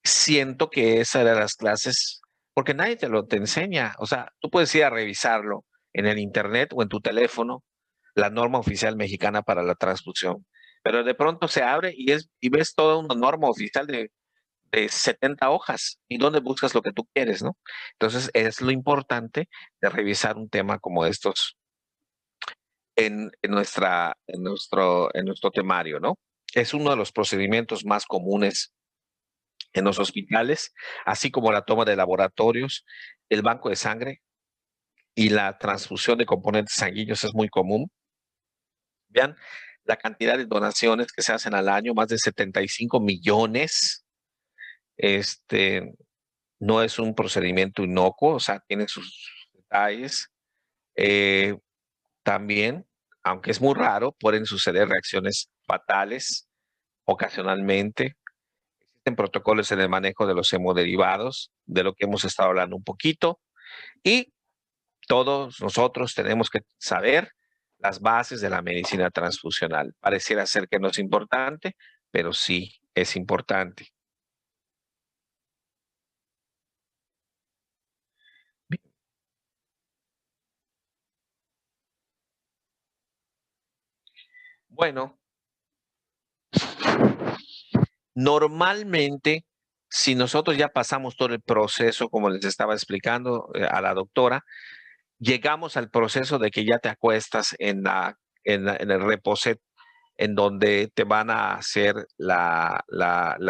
siento que esa era las clases, porque nadie te enseña. O sea, tú puedes ir a revisarlo en el internet o en tu teléfono, la norma oficial mexicana para la transfusión. Pero de pronto se abre y ves toda una norma oficial de 70 hojas y dónde buscas lo que tú quieres, ¿no? Entonces es lo importante de revisar un tema como estos en nuestro temario, ¿no? Es uno de los procedimientos más comunes en los hospitales, así como la toma de laboratorios, el banco de sangre y la transfusión de componentes sanguíneos es muy común. Vean la cantidad de donaciones que se hacen al año, más de 75 millones. No es un procedimiento inocuo, o sea, tiene sus detalles. También, aunque es muy raro, pueden suceder reacciones fatales ocasionalmente. Existen protocolos en el manejo de los hemoderivados, de lo que hemos estado hablando un poquito, y todos nosotros tenemos que saber las bases de la medicina transfusional. Pareciera ser que no es importante, pero sí es importante. Bueno, normalmente, si nosotros ya pasamos todo el proceso, como les estaba explicando a la doctora, llegamos al proceso de que ya te acuestas en el reposet, en donde te van a hacer la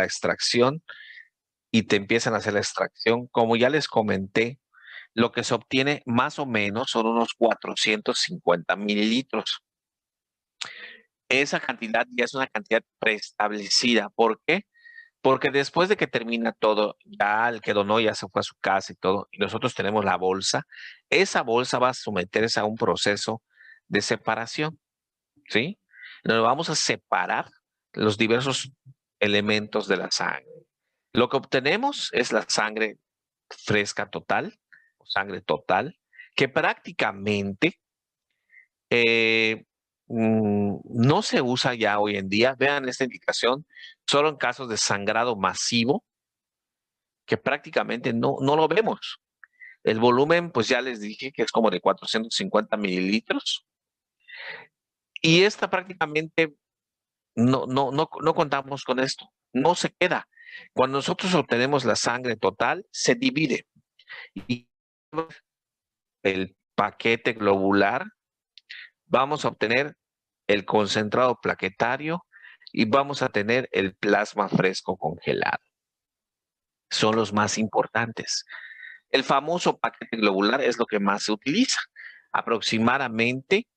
extracción y te empiezan a hacer la extracción. Como ya les comenté, lo que se obtiene más o menos son unos 450 mililitros. Esa cantidad ya es una cantidad preestablecida. ¿Por qué? Porque después de que termina todo, ya el que donó ya se fue a su casa y todo, y nosotros tenemos la bolsa, esa bolsa va a someterse a un proceso de separación, ¿sí? Nos vamos a separar los diversos elementos de la sangre. Lo que obtenemos es la sangre fresca total, o sangre total, que prácticamente no se usa ya hoy en día. Vean esta indicación, solo en casos de sangrado masivo, que prácticamente no lo vemos. El volumen, pues ya les dije que es como de 450 mililitros. Y esta prácticamente no contamos con esto. No se queda. Cuando nosotros obtenemos la sangre total, se divide. Y el paquete globular, vamos a obtener el concentrado plaquetario y vamos a tener el plasma fresco congelado. Son los más importantes. El famoso paquete globular es lo que más se utiliza. Aproximadamente,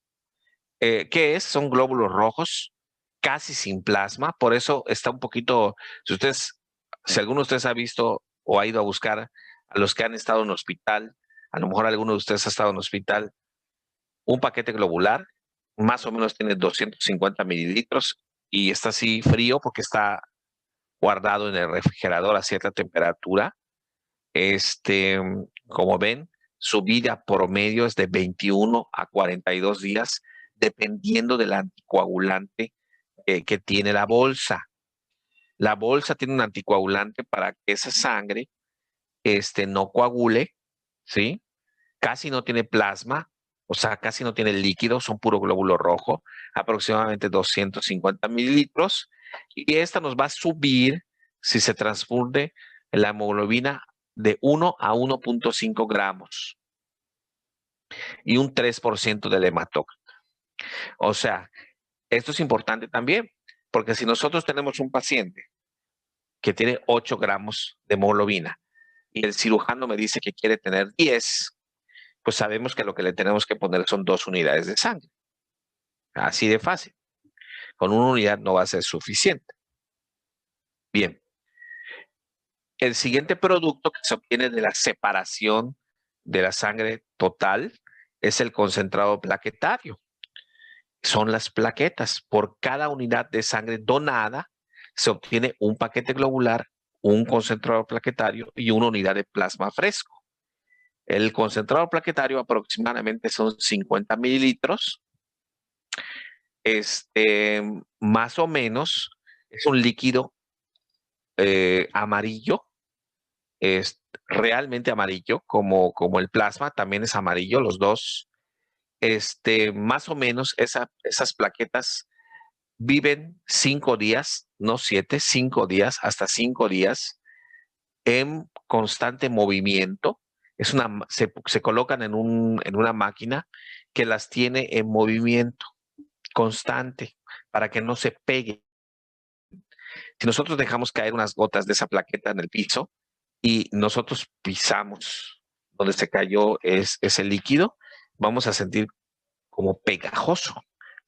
¿qué es? Son glóbulos rojos, casi sin plasma. Por eso está un poquito, si alguno de ustedes ha visto o ha ido a buscar a los que han estado en hospital, a lo mejor alguno de ustedes ha estado en hospital, un paquete globular más o menos tiene 250 mililitros y está así frío porque está guardado en el refrigerador a cierta temperatura. Como ven, su vida promedio es de 21 a 42 días, dependiendo del anticoagulante que tiene la bolsa. La bolsa tiene un anticoagulante para que esa sangre no coagule, ¿sí? Casi no tiene plasma, o sea, casi no tiene líquido, son puro glóbulo rojo, aproximadamente 250 mililitros. Y esta nos va a subir si se transfunde la hemoglobina de 1 a 1.5 gramos y un 3% del hematócrito. O sea, esto es importante también, porque si nosotros tenemos un paciente que tiene 8 gramos de hemoglobina y el cirujano me dice que quiere tener 10, pues sabemos que lo que le tenemos que poner son 2 unidades de sangre. Así de fácil. Con una unidad no va a ser suficiente. Bien. El siguiente producto que se obtiene de la separación de la sangre total es el concentrado plaquetario. Son las plaquetas. Por cada unidad de sangre donada se obtiene un paquete globular, un concentrado plaquetario y una unidad de plasma fresco. El concentrado plaquetario aproximadamente son 50 mililitros. Más o menos es un líquido amarillo, es realmente amarillo, como el plasma también es amarillo, los dos. Más o menos esas plaquetas viven 5 días, no 7, 5 días, hasta 5 días en constante movimiento. Se colocan en una máquina que las tiene en movimiento constante para que no se peguen. Si nosotros dejamos caer unas gotas de esa plaqueta en el piso y nosotros pisamos donde se cayó ese líquido, vamos a sentir como pegajoso,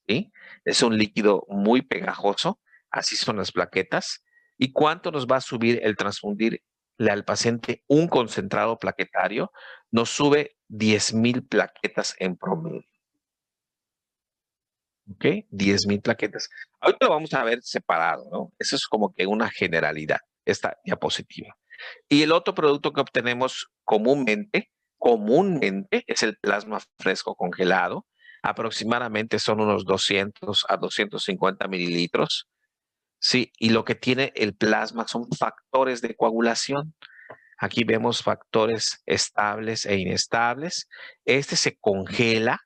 ¿sí? Es un líquido muy pegajoso, así son las plaquetas. ¿Y cuánto nos va a subir el transfundirle al paciente un concentrado plaquetario? Nos sube 10,000 plaquetas en promedio. ¿Ok? 10,000 plaquetas. Ahorita lo vamos a ver separado, ¿no? Eso es como que una generalidad, esta diapositiva. Y el otro producto que obtenemos comúnmente es el plasma fresco congelado. Aproximadamente son unos 200 a 250 mililitros. Sí, y lo que tiene el plasma son factores de coagulación. Aquí vemos factores estables e inestables. Este se congela.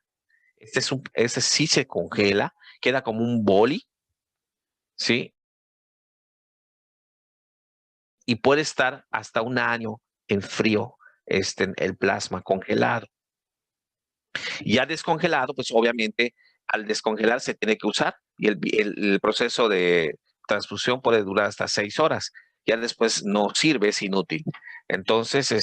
Este sí se congela. Queda como un boli. ¿Sí? Y puede estar hasta un año en frío el plasma congelado. Ya descongelado, pues obviamente al descongelar se tiene que usar y el proceso de transfusión puede durar hasta 6 horas. Ya después no sirve, es inútil. Entonces,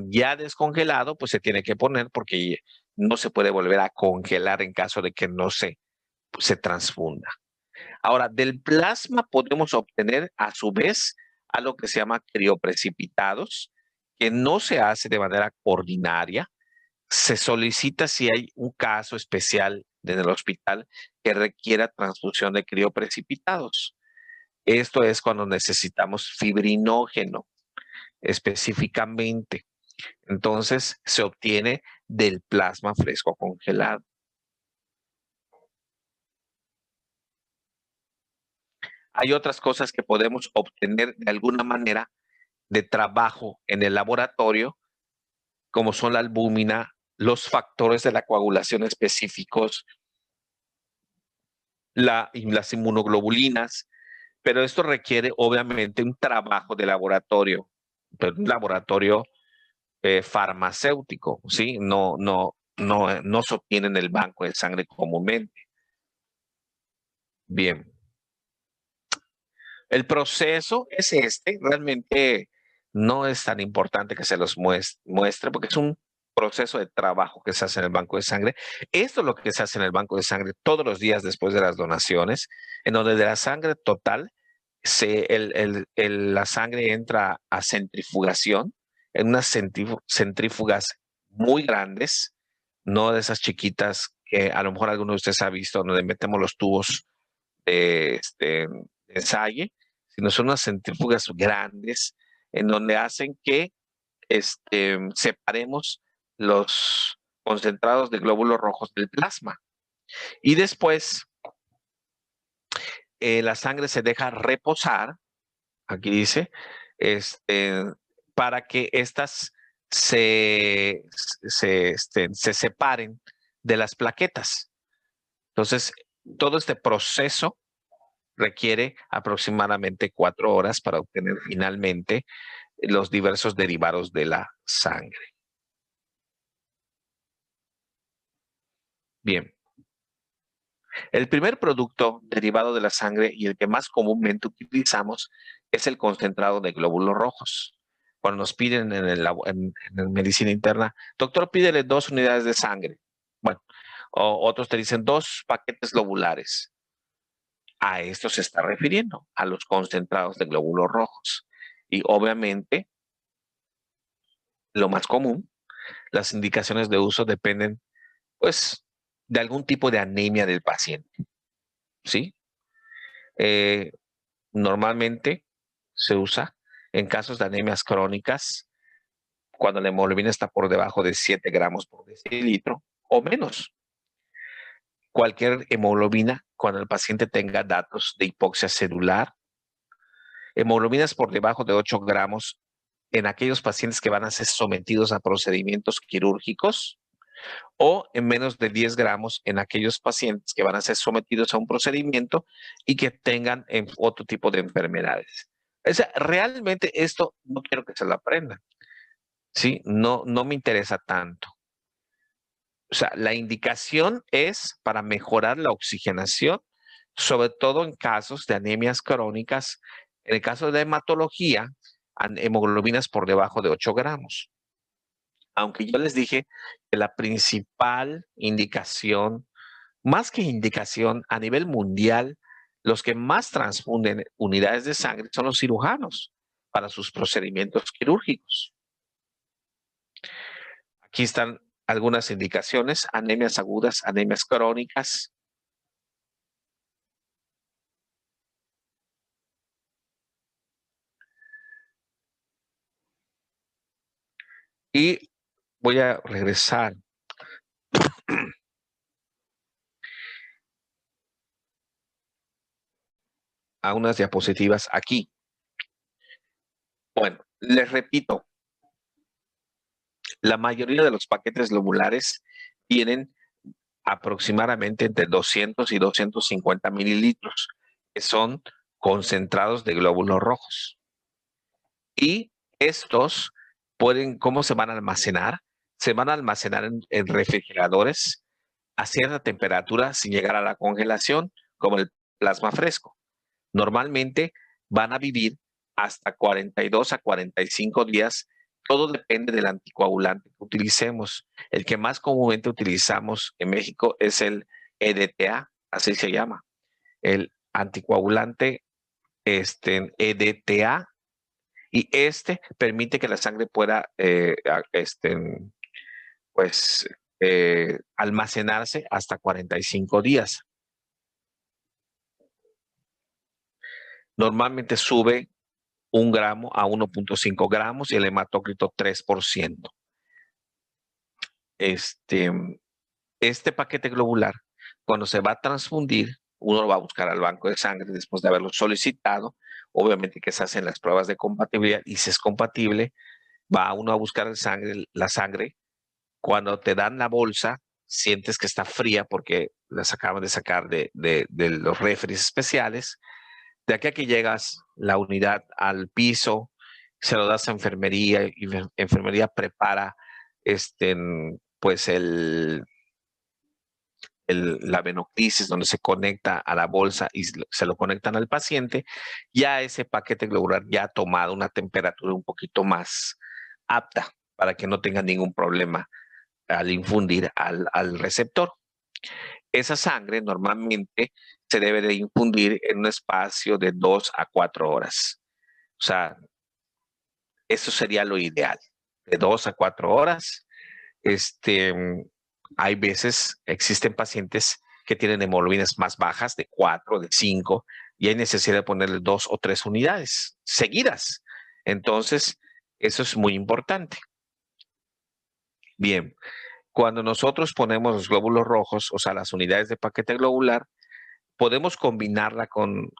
ya descongelado, pues se tiene que poner porque no se puede volver a congelar en caso de que no se transfunda. Ahora, del plasma podemos obtener a su vez algo que se llama crioprecipitados, que no se hace de manera ordinaria. Se solicita si hay un caso especial en el hospital que requiera transfusión de crioprecipitados. Esto es cuando necesitamos fibrinógeno específicamente. Entonces se obtiene del plasma fresco congelado. Hay otras cosas que podemos obtener de alguna manera de trabajo en el laboratorio, como son la albúmina, los factores de la coagulación específicos, las inmunoglobulinas, pero esto requiere obviamente un trabajo de laboratorio, pero un laboratorio farmacéutico, ¿sí? No se obtiene en el banco de sangre comúnmente. Bien. El proceso es realmente no es tan importante que se los muestre porque es un proceso de trabajo que se hace en el banco de sangre. Esto es lo que se hace en el banco de sangre todos los días después de las donaciones, en donde de la sangre total, la sangre entra a centrifugación en unas centrífugas muy grandes, no de esas chiquitas que a lo mejor alguno de ustedes ha visto, donde metemos los tubos de ensayo, sino son unas centrífugas grandes en donde hacen que separemos los concentrados de glóbulos rojos del plasma. Y después la sangre se deja reposar, aquí dice, para que estas se separen de las plaquetas. Entonces, todo este proceso requiere aproximadamente 4 horas para obtener finalmente los diversos derivados de la sangre. Bien. El primer producto derivado de la sangre y el que más comúnmente utilizamos es el concentrado de glóbulos rojos. Cuando nos piden en medicina interna, doctor, pídele 2 unidades de sangre. Bueno, otros te dicen 2 paquetes globulares. A esto se está refiriendo, a los concentrados de glóbulos rojos. Y obviamente, lo más común, las indicaciones de uso dependen, pues, de algún tipo de anemia del paciente. ¿Sí? Normalmente se usa en casos de anemias crónicas, cuando la hemoglobina está por debajo de 7 gramos por decilitro o menos. Cualquier hemoglobina, cuando el paciente tenga datos de hipoxia celular, hemoglobinas por debajo de 8 gramos en aquellos pacientes que van a ser sometidos a procedimientos quirúrgicos, o en menos de 10 gramos en aquellos pacientes que van a ser sometidos a un procedimiento y que tengan otro tipo de enfermedades. O sea, realmente esto no quiero que se lo aprendan. ¿Sí? No me interesa tanto. O sea, la indicación es para mejorar la oxigenación, sobre todo en casos de anemias crónicas En el caso de la hematología, hemoglobinas por debajo de 8 gramos. Aunque yo les dije que la principal indicación, más que indicación a nivel mundial, los que más transfunden unidades de sangre son los cirujanos para sus procedimientos quirúrgicos. Aquí están algunas indicaciones: anemias agudas, anemias crónicas. Y voy a regresar a unas diapositivas aquí. Bueno, les repito, la mayoría de los paquetes globulares tienen aproximadamente entre 200 y 250 mililitros, que son concentrados de glóbulos rojos. Y estos pueden, ¿cómo se van a almacenar? Se van a almacenar en refrigeradores a cierta temperatura sin llegar a la congelación, como el plasma fresco. Normalmente van a vivir hasta 42 a 45 días. Todo depende del anticoagulante que utilicemos. El que más comúnmente utilizamos en México es el EDTA, así se llama. El anticoagulante EDTA, y permite que la sangre pueda almacenarse hasta 45 días. Normalmente sube 1 gramo a 1.5 gramos y el hematócrito 3%. Este paquete globular, cuando se va a transfundir, uno lo va a buscar al banco de sangre después de haberlo solicitado. Obviamente que se hacen las pruebas de compatibilidad y si es compatible, va uno a buscar la sangre. Cuando te dan la bolsa, sientes que está fría porque las acaban de sacar de los refris especiales. De aquí a que llegas la unidad al piso, se lo das a enfermería y enfermería prepara pues la venoclisis, donde se conecta a la bolsa y se lo conectan al paciente. Ya ese paquete globular ya ha tomado una temperatura un poquito más apta para que no tenga ningún problema al infundir al receptor. Esa sangre normalmente se debe de infundir en un espacio de 2 a 4 horas. O sea, eso sería lo ideal, de 2 a 4 horas. Hay veces, existen pacientes que tienen hemoglobinas más bajas, de 4, de 5, y hay necesidad de ponerle 2 o 3 unidades seguidas. Entonces, eso es muy importante. Bien, cuando nosotros ponemos los glóbulos rojos, o sea, las unidades de paquete globular, podemos combinarla con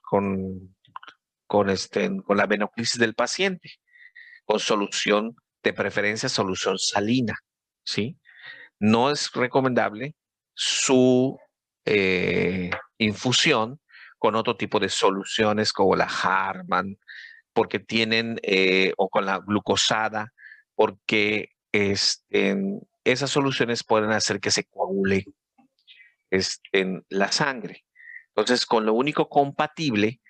la venoclisis del paciente, con solución, de preferencia solución salina, ¿sí? No es recomendable su infusión con otro tipo de soluciones como la Harman, porque tienen, o con la glucosada, porque esas soluciones pueden hacer que se coagule la sangre. Entonces, con lo único compatible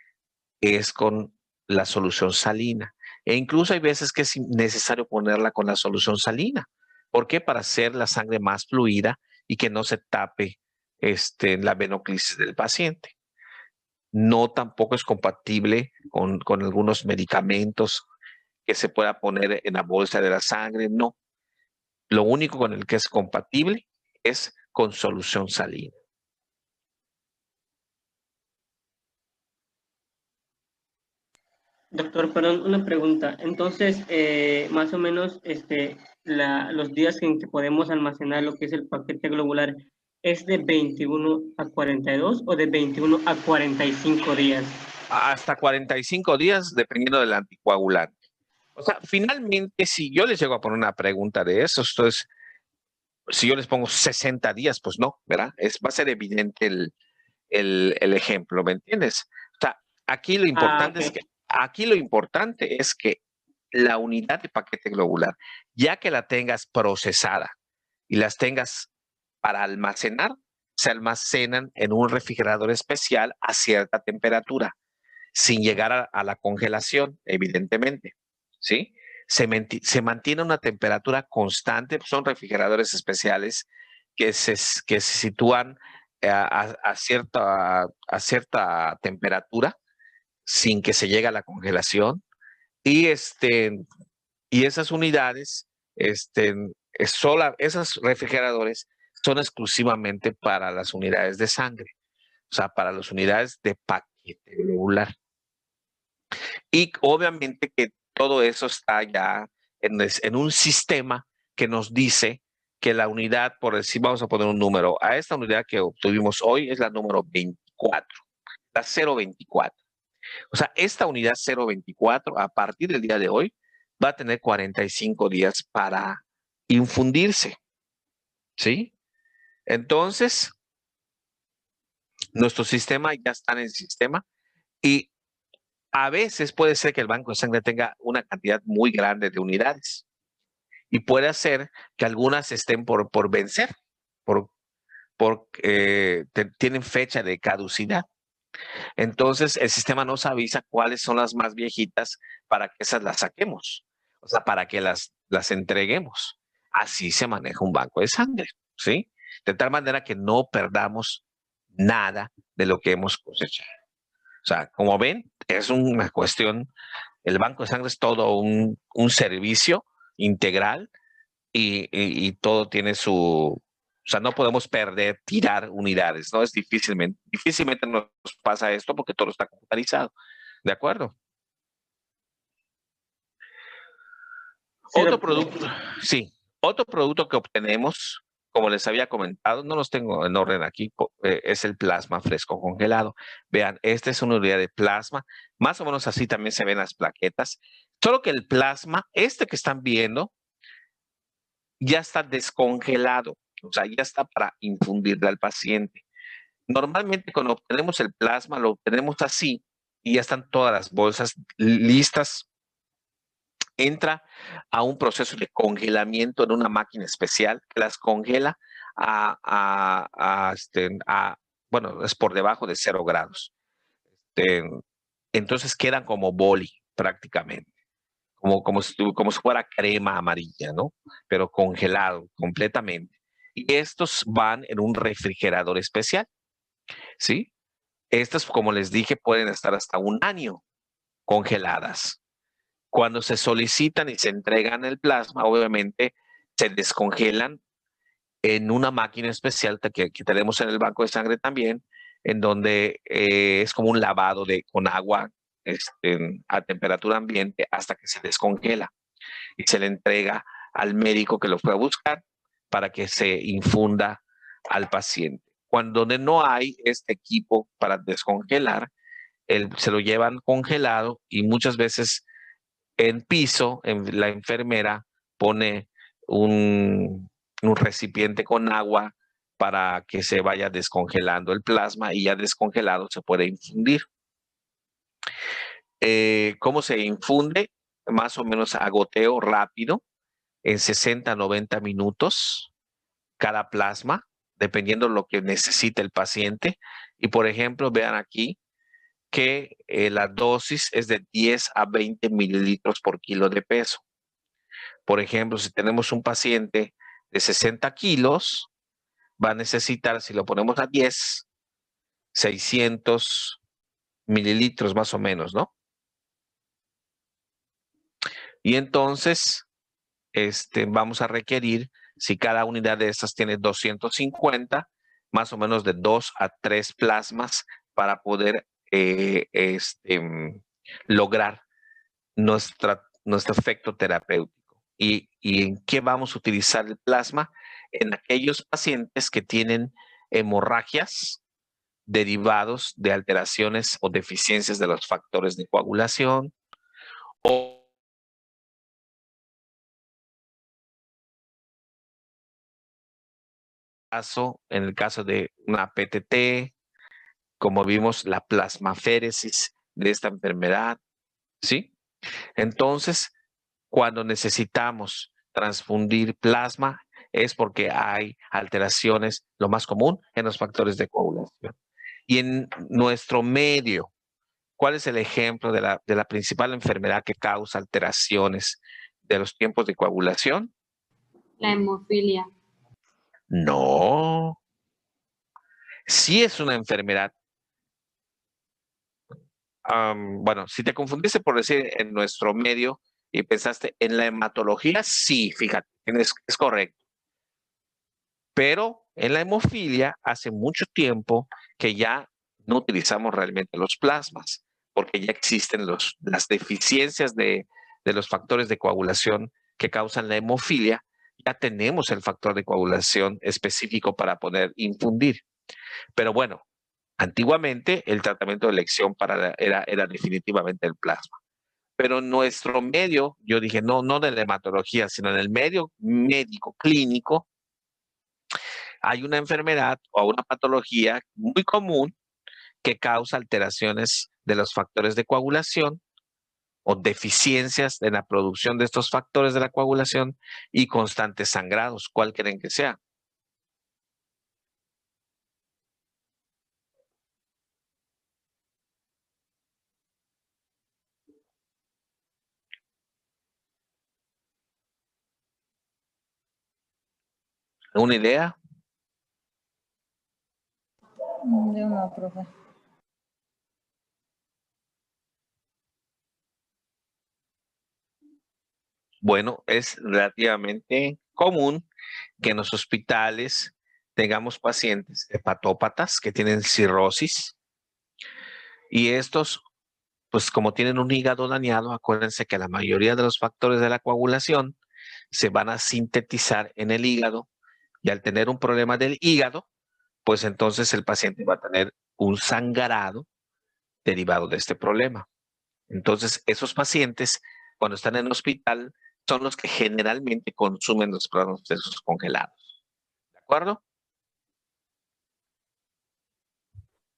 es con la solución salina. E incluso hay veces que es necesario ponerla con la solución salina. ¿Por qué? Para hacer la sangre más fluida y que no se tape la venoclisis del paciente. No tampoco es compatible con algunos medicamentos que se pueda poner en la bolsa de la sangre. No. Lo único con el que es compatible es con solución salina. Doctor, perdón, una pregunta. Entonces, más o menos, los días en que podemos almacenar lo que es el paquete globular, ¿es de 21 a 42 o de 21 a 45 días? Hasta 45 días, dependiendo del anticoagulante. O sea, finalmente, si yo les llego a poner una pregunta de eso, entonces, si yo les pongo 60 días, pues no, ¿verdad? Va a ser evidente el ejemplo, ¿me entiendes? O sea, aquí lo importante es que la unidad de paquete globular, ya que la tengas procesada y las tengas para almacenar, se almacenan en un refrigerador especial a cierta temperatura. sin llegar a la congelación, evidentemente, ¿sí? Se mantiene una temperatura constante, son refrigeradores especiales que se sitúan a cierta temperatura sin que se llegue a la congelación. Y, y esas unidades, esos refrigeradores son exclusivamente para las unidades de sangre, o sea, para las unidades de paquete globular. Y obviamente que todo eso está ya en un sistema que nos dice que la unidad, por decir, vamos a poner un número, a esta unidad que obtuvimos hoy es la número 24, la 024. O sea, esta unidad 024, a partir del día de hoy, va a tener 45 días para infundirse, ¿sí? Entonces, nuestro sistema ya está en el sistema y a veces puede ser que el banco de sangre tenga una cantidad muy grande de unidades y puede hacer que algunas estén por vencer, tienen fecha de caducidad. Entonces, el sistema nos avisa cuáles son las más viejitas para que esas las saquemos, o sea, para que las entreguemos. Así se maneja un banco de sangre, ¿sí? De tal manera que no perdamos nada de lo que hemos cosechado. O sea, como ven, es una cuestión, el banco de sangre es todo un servicio integral y todo tiene su... O sea, no podemos tirar unidades, ¿no? Es difícilmente nos pasa esto porque todo está computarizado. ¿De acuerdo? Sí, Otro doctor. producto, sí, otro producto que obtenemos, como les había comentado, no los tengo en orden aquí, es el plasma fresco congelado. Vean, esta es una unidad de plasma, más o menos así también se ven las plaquetas, solo que el plasma, que están viendo, ya está descongelado, o sea, ya está para infundirle al paciente. Normalmente cuando obtenemos el plasma, lo obtenemos así y ya están todas las bolsas listas. Entra a un proceso de congelamiento en una máquina especial que las congela bueno, es por debajo de 0 grados. Entonces quedan como boli prácticamente, como si fuera crema amarilla, ¿no? Pero congelado completamente. Y estos van en un refrigerador especial, ¿sí? Estas, como les dije, pueden estar hasta 1 año congeladas. Cuando se solicitan y se entregan el plasma, obviamente se descongelan en una máquina especial que tenemos en el banco de sangre también, en donde es como un lavado con agua a temperatura ambiente hasta que se descongela y se le entrega al médico que lo fue a buscar para que se infunda al paciente. Cuando no hay este equipo para descongelar, se lo llevan congelado y muchas veces en piso, la enfermera pone un recipiente con agua para que se vaya descongelando el plasma y ya descongelado se puede infundir. ¿Cómo se infunde? Más o menos a goteo rápido, en 60 a 90 minutos cada plasma, dependiendo de lo que necesite el paciente. Y por ejemplo, vean aquí que la dosis es de 10 a 20 mililitros por kilo de peso. Por ejemplo, si tenemos un paciente de 60 kilos, va a necesitar, si lo ponemos a 10, 600 mililitros más o menos, ¿no? Y entonces, vamos a requerir, si cada unidad de estas tiene 250, más o menos de 2 a 3 plasmas para poder lograr nuestro efecto terapéutico. ¿Y en qué vamos a utilizar el plasma? En aquellos pacientes que tienen hemorragias derivados de alteraciones o deficiencias de los factores de coagulación o en el caso de una PTT, como vimos, la plasmaféresis de esta enfermedad, ¿sí? Entonces, cuando necesitamos transfundir plasma es porque hay alteraciones, lo más común, en los factores de coagulación. Y en nuestro medio ¿Cuál es el ejemplo de la principal enfermedad que causa alteraciones de los tiempos de coagulación? La hemofilia. No. Sí es una enfermedad. Bueno, si te confundiste por decir en nuestro medio y pensaste en la hematología, sí, fíjate, es correcto. Pero en la hemofilia hace mucho tiempo que ya no utilizamos realmente los plasmas, porque ya existen las deficiencias de los factores de coagulación que causan la hemofilia. Ya tenemos el factor de coagulación específico para poder infundir. Pero bueno, antiguamente el tratamiento de elección era definitivamente el plasma. Pero en nuestro medio, yo dije, no de la hematología, sino en el medio médico clínico, hay una enfermedad o una patología muy común que causa alteraciones de los factores de coagulación o deficiencias en la producción de estos factores de la coagulación y constantes sangrados. ¿Cuál creen que sea? ¿Una idea? Yo no, profe. Bueno, es relativamente común que en los hospitales tengamos pacientes hepatópatas que tienen cirrosis y estos, pues como tienen un hígado dañado, acuérdense que la mayoría de los factores de la coagulación se van a sintetizar en el hígado y al tener un problema del hígado, pues entonces el paciente va a tener un sangrado derivado de este problema. Entonces, esos pacientes, cuando están en el hospital, son los que generalmente consumen los procesos congelados. ¿De acuerdo?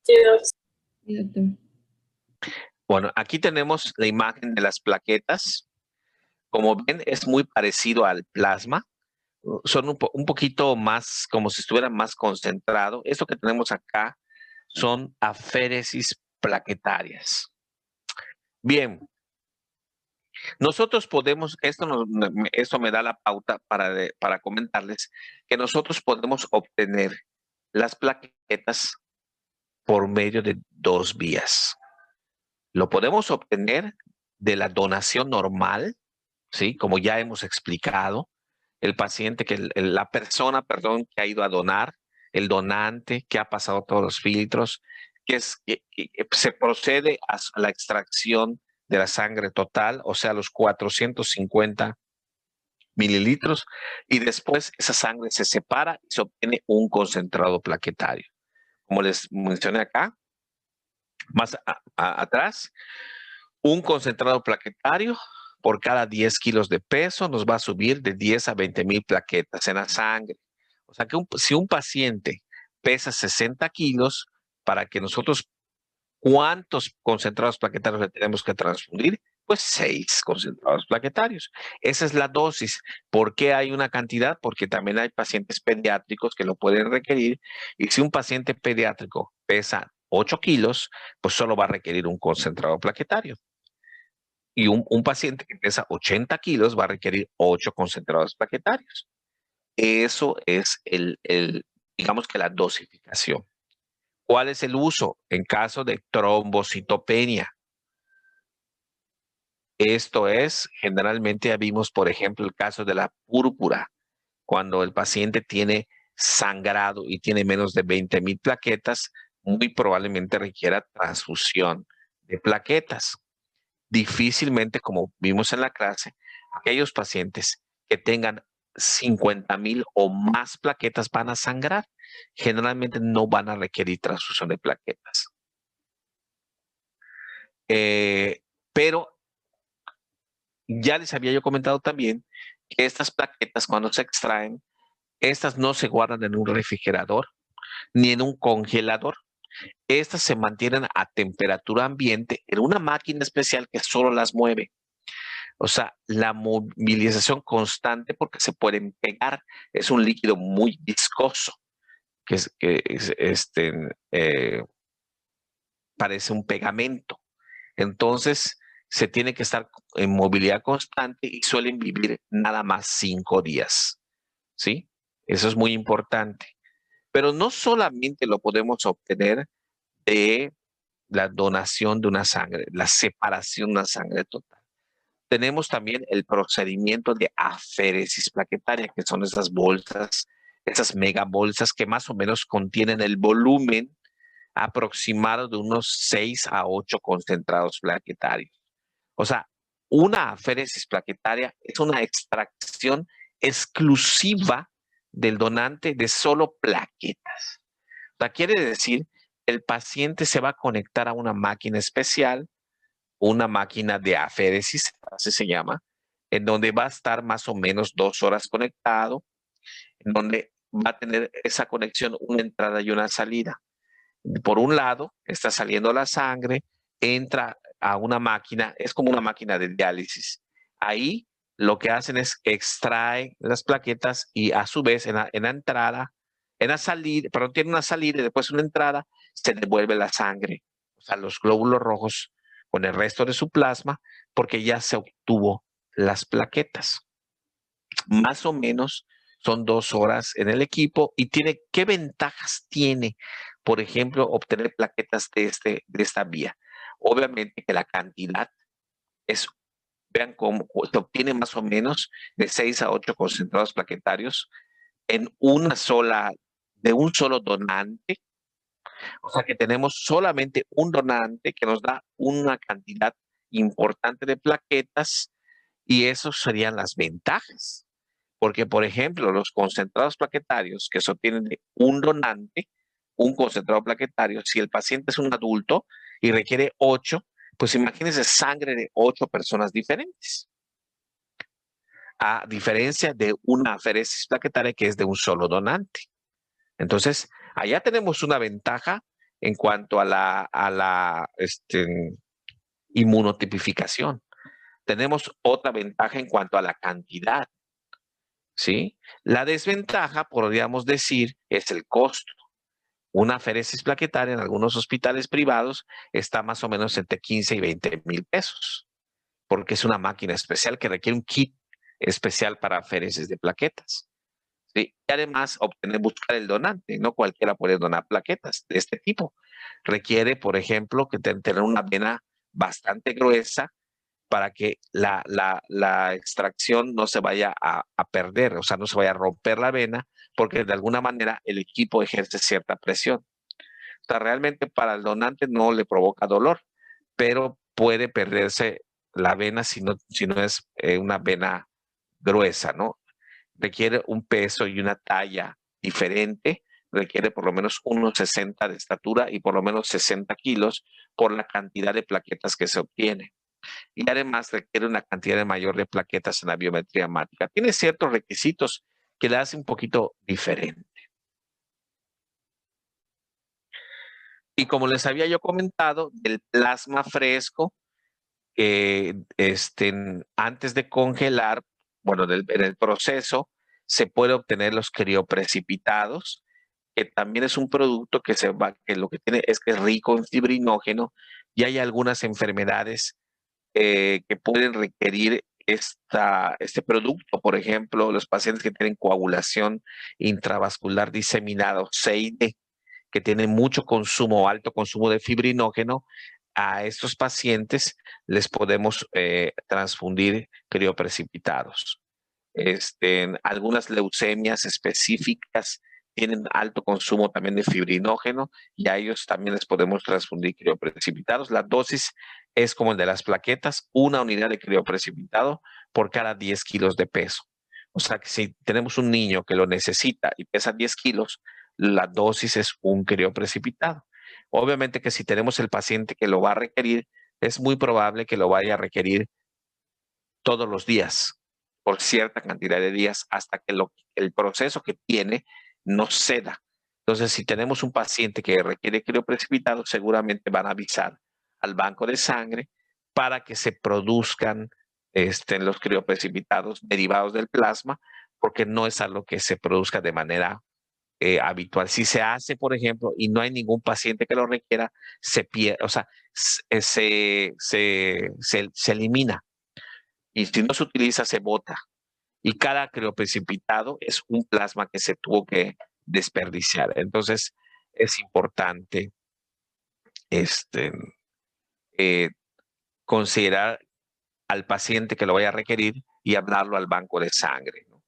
Sí, dos. Sí, doctor. Bueno, aquí tenemos la imagen de las plaquetas. Como ven, es muy parecido al plasma. Son un poquito más, como si estuvieran más concentrado. Esto que tenemos acá son aféresis plaquetarias. Bien, nosotros podemos, esto me da la pauta para comentarles que nosotros podemos obtener las plaquetas por medio de dos vías. Lo podemos obtener de la donación normal, ¿sí? Como ya hemos explicado, el paciente, la persona, perdón, que ha ido a donar, el donante que ha pasado todos los filtros, que se procede a la extracción de la sangre total, o sea, los 450 mililitros, y después esa sangre se separa y se obtiene un concentrado plaquetario. Como les mencioné acá, más atrás, un concentrado plaquetario por cada 10 kilos de peso nos va a subir de 10 a 20,000 plaquetas en la sangre. O sea que si un paciente pesa 60 kilos, para que nosotros, ¿cuántos concentrados plaquetarios le tenemos que transfundir? Pues 6 concentrados plaquetarios. Esa es la dosis. ¿Por qué hay una cantidad? Porque también hay pacientes pediátricos que lo pueden requerir. Y si un paciente pediátrico pesa 8 kilos, pues solo va a requerir un concentrado plaquetario. Y un paciente que pesa 80 kilos va a requerir 8 concentrados plaquetarios. Eso es digamos que la dosificación. ¿Cuál es el uso? En caso de trombocitopenia. Esto es, generalmente vimos, por ejemplo, el caso de la púrpura, cuando el paciente tiene sangrado y tiene menos de 20,000 plaquetas, muy probablemente requiera transfusión de plaquetas. Difícilmente, como vimos en la clase, aquellos pacientes que tengan 50,000 o más plaquetas van a sangrar. Generalmente no van a requerir transfusión de plaquetas. Pero ya les había yo comentado también que estas plaquetas, cuando se extraen, estas no se guardan en un refrigerador ni en un congelador. Estas se mantienen a temperatura ambiente en una máquina especial que solo las mueve. O sea, la movilización constante, porque se pueden pegar. Es un líquido muy viscoso, parece un pegamento. Entonces, se tiene que estar en movilidad constante y suelen vivir nada más 5 días, ¿sí? Eso es muy importante. Pero no solamente lo podemos obtener de la donación de una sangre, la separación de una sangre total. Tenemos también el procedimiento de aféresis plaquetaria, que son esas bolsas, esas megabolsas que más o menos contienen el volumen aproximado de unos 6 a 8 concentrados plaquetarios. O sea, una aféresis plaquetaria es una extracción exclusiva del donante de solo plaquetas. O sea, quiere decir, el paciente se va a conectar a una máquina especial, una máquina de aféresis, así se llama, en donde va a estar más o menos 2 horas conectado, en donde va a tener esa conexión una entrada y una salida. Por un lado, está saliendo la sangre, entra a una máquina, es como una máquina de diálisis. Ahí lo que hacen es extraen las plaquetas y a su vez en la entrada, en la salida, perdón, tiene una salida y después una entrada, se devuelve la sangre, o sea, los glóbulos rojos con el resto de su plasma, porque ya se obtuvo las plaquetas. Más o menos son 2 horas en el equipo y tiene, ¿qué ventajas tiene, por ejemplo, obtener plaquetas de esta vía? Obviamente que la cantidad es, vean cómo se obtiene más o menos de 6 a 8 concentrados plaquetarios en de un solo donante. O sea que tenemos solamente un donante que nos da una cantidad importante de plaquetas y esas serían las ventajas. Porque, por ejemplo, los concentrados plaquetarios que se obtienen de un donante, un concentrado plaquetario, si el paciente es un adulto y requiere 8, pues imagínense sangre de 8 personas diferentes. A diferencia de una aféresis plaquetaria que es de un solo donante. Entonces, allá tenemos una ventaja en cuanto a la inmunotipificación. Tenemos otra ventaja en cuanto a la cantidad. ¿Sí? La desventaja, podríamos decir, es el costo. Una aféresis plaquetaria en algunos hospitales privados está más o menos entre 15 y 20 mil pesos, porque es una máquina especial que requiere un kit especial para aféresis de plaquetas. ¿Sí? Y además, buscar el donante. No cualquiera puede donar plaquetas de este tipo. Requiere, por ejemplo, que tener una vena bastante gruesa, para que la extracción no se vaya a perder, o sea, no se vaya a romper la vena, porque de alguna manera el equipo ejerce cierta presión. O sea, realmente para el donante no le provoca dolor, pero puede perderse la vena si no es una vena gruesa, ¿no? Requiere un peso y una talla diferente, requiere por lo menos 1,60 de estatura y por lo menos 60 kilos por la cantidad de plaquetas que se obtiene. Y además requiere una cantidad mayor de plaquetas en la biometría hemática. Tiene ciertos requisitos que le hace un poquito diferente. Y como les había yo comentado, el plasma fresco, antes de congelar, bueno, en el proceso, se puede obtener los crioprecipitados, que también es un producto que lo que tiene es que es rico en fibrinógeno y hay algunas enfermedades que pueden requerir este producto. Por ejemplo, los pacientes que tienen coagulación intravascular diseminada, CID, que tienen mucho consumo, alto consumo de fibrinógeno, a estos pacientes les podemos transfundir crioprecipitados. Algunas leucemias específicas tienen alto consumo también de fibrinógeno y a ellos también les podemos transfundir crioprecipitados. La dosis es como el de las plaquetas, 1 unidad de crioprecipitado por cada 10 kilos de peso. O sea que si tenemos un niño que lo necesita y pesa 10 kilos, la dosis es un crioprecipitado. Obviamente que si tenemos el paciente que lo va a requerir, es muy probable que lo vaya a requerir todos los días, por cierta cantidad de días, hasta que el proceso que tiene no ceda. Entonces, si tenemos un paciente que requiere crioprecipitado, seguramente van a avisar al banco de sangre para que se produzcan los crioprecipitados derivados del plasma, porque no es algo que se produzca de manera habitual. Si se hace, por ejemplo, y no hay ningún paciente que lo requiera, se pierde, o sea, se elimina. Y si no se utiliza, se bota. Y cada crioprecipitado es un plasma que se tuvo que desperdiciar. Entonces, es importante considerar al paciente que lo vaya a requerir y hablarlo al banco de sangre, ¿no?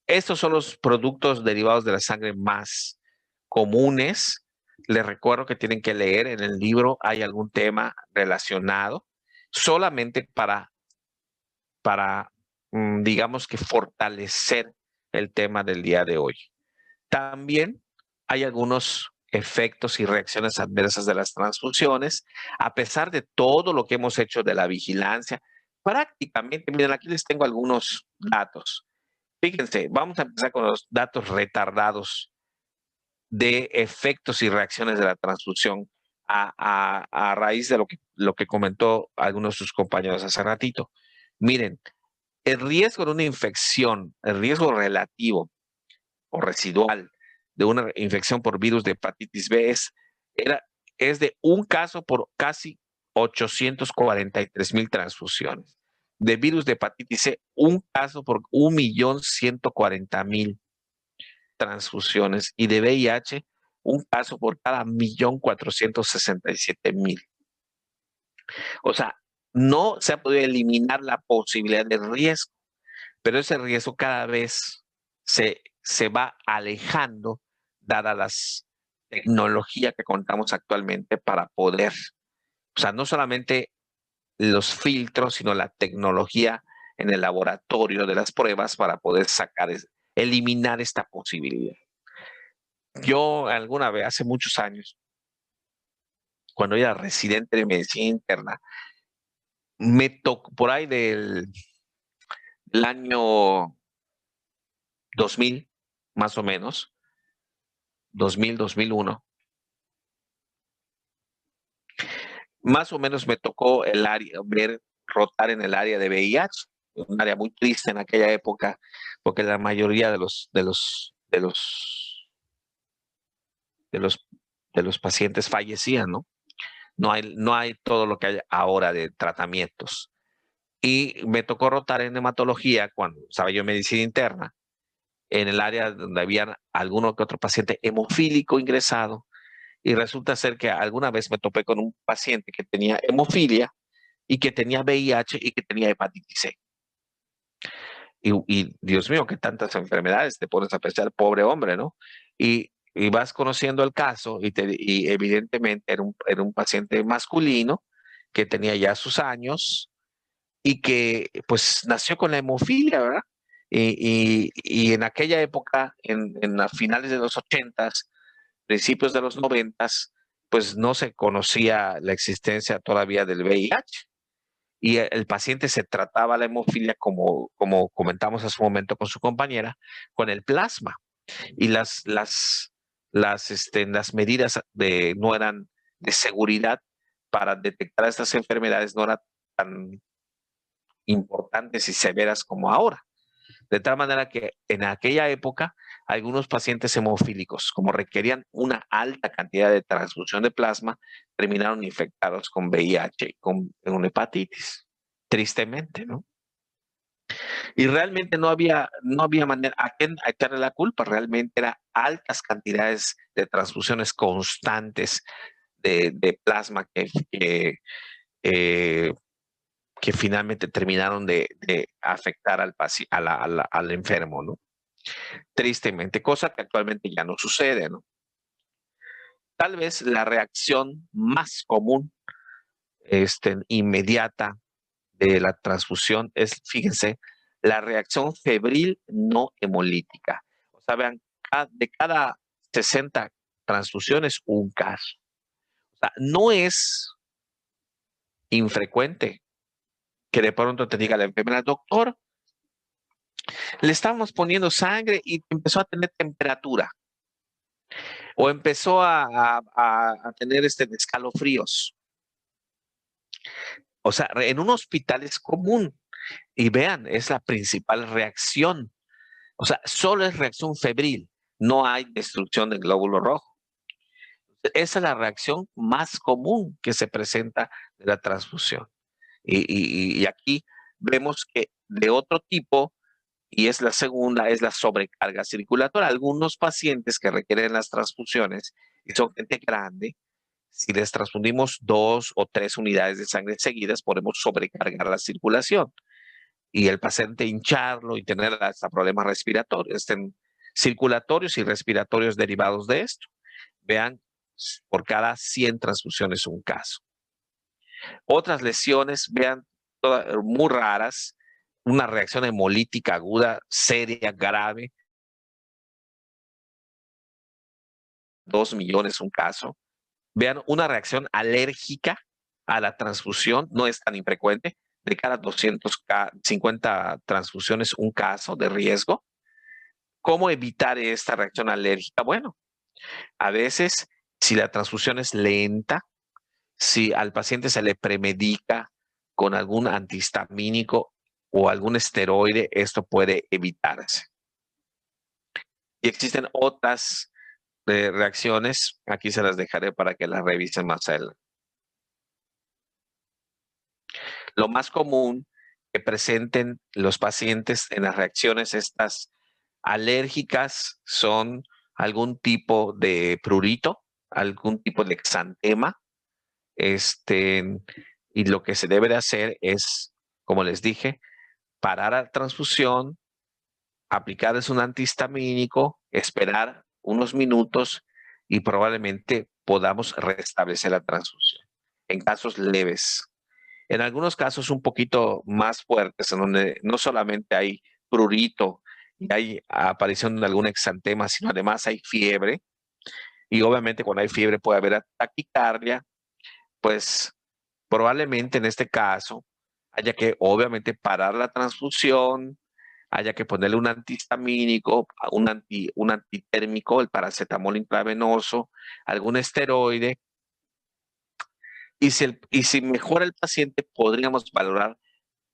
Estos son los productos derivados de la sangre más comunes. Les recuerdo que tienen que leer en el libro, hay algún tema relacionado, solamente para digamos que fortalecer el tema del día de hoy. También hay algunos efectos y reacciones adversas de las transfusiones, a pesar de todo lo que hemos hecho de la vigilancia. Prácticamente, miren, aquí les tengo algunos datos. Fíjense, vamos a empezar con los datos retardados de efectos y reacciones de la transfusión a raíz de lo que comentó algunos de sus compañeros hace ratito. Miren, el riesgo de una infección, el riesgo relativo o residual de una infección por virus de hepatitis B es de un caso por casi 843,000 transfusiones. De virus de hepatitis C, un caso por 1,140,000 transfusiones. Y de VIH, un caso por cada 1,467,000. O sea, no se ha podido eliminar la posibilidad de riesgo, pero ese riesgo cada vez se va alejando, dada las tecnologías que contamos actualmente para poder, o sea, no solamente los filtros, sino la tecnología en el laboratorio de las pruebas para poder eliminar esta posibilidad. Yo alguna vez, hace muchos años, cuando era residente de medicina interna, me tocó por ahí del año 2000, más o menos, 2000, 2001, más o menos me tocó rotar en el área de VIH, un área muy triste en aquella época, porque la mayoría de los pacientes fallecían, ¿no? No hay todo lo que hay ahora de tratamientos. Y me tocó rotar en hematología cuando estaba yo en medicina interna, en el área donde había alguno que otro paciente hemofílico ingresado. Y resulta ser que alguna vez me topé con un paciente que tenía hemofilia y que tenía VIH y que tenía hepatitis C. Y Dios mío, que tantas enfermedades, te pones a pensar, pobre hombre, ¿no? Y vas conociendo el caso y evidentemente era un paciente masculino que tenía ya sus años y que pues nació con la hemofilia, ¿verdad? Y en aquella época, en las finales de los 80s, principios de los 90s, pues no se conocía la existencia todavía del VIH. Y el paciente se trataba la hemofilia como comentamos hace un momento con su compañera, con el plasma. Y las medidas no eran de seguridad para detectar estas enfermedades, no eran tan importantes y severas como ahora. De tal manera que en aquella época, algunos pacientes hemofílicos, como requerían una alta cantidad de transfusión de plasma, terminaron infectados con VIH y con hepatitis. Tristemente, ¿no? Y realmente no había manera a quién echarle la culpa. Realmente eran altas cantidades de transfusiones constantes de plasma que finalmente terminaron de afectar al enfermo, ¿no? Tristemente, cosa que actualmente ya no sucede, ¿no? Tal vez la reacción más común, inmediata de la transfusión es, fíjense, la reacción febril no hemolítica. O sea, vean, de cada 60 transfusiones, un caso. O sea, no es infrecuente que de pronto te diga la enfermera, doctor, le estamos poniendo sangre y empezó a tener temperatura. O empezó a tener escalofríos. O sea, en un hospital es común. Y vean, es la principal reacción O sea, solo es reacción febril, no hay destrucción del glóbulo rojo. Esa es la reacción más común que se presenta de la transfusión. Y aquí vemos que de otro tipo, y es la segunda, es la sobrecarga circulatoria. Algunos pacientes que requieren las transfusiones y son gente grande, si les transfundimos 2 o 3 unidades de sangre seguidas, podemos sobrecargar la circulación y el paciente hincharlo y tener hasta problemas respiratorios, circulatorios y respiratorios derivados de esto. Vean, por cada 100 transfusiones un caso. Otras lesiones, vean, muy raras, una reacción hemolítica aguda, seria, grave. 2 millones un caso. Vean, una reacción alérgica a la transfusión, no es tan infrecuente, de cada 250 transfusiones un caso de riesgo. ¿Cómo evitar esta reacción alérgica? Bueno, a veces, si la transfusión es lenta, si al paciente se le premedica con algún antihistamínico o algún esteroide, esto puede evitarse. Y existen otras reacciones, aquí se las dejaré para que las revisen más adelante. Lo más común que presenten los pacientes en las reacciones estas alérgicas son algún tipo de prurito, algún tipo de exantema, y lo que se debe de hacer es, como les dije, parar la transfusión, aplicarles un antihistamínico, esperar unos minutos y probablemente podamos restablecer la transfusión en casos leves. En algunos casos un poquito más fuertes, en donde no solamente hay prurito y hay aparición de algún exantema, sino además hay fiebre. Y obviamente cuando hay fiebre puede haber taquicardia, pues probablemente en este caso haya que obviamente parar la transfusión, haya que ponerle un antihistamínico, un antitérmico, el paracetamol intravenoso, algún esteroide. Y si mejora el paciente, podríamos valorar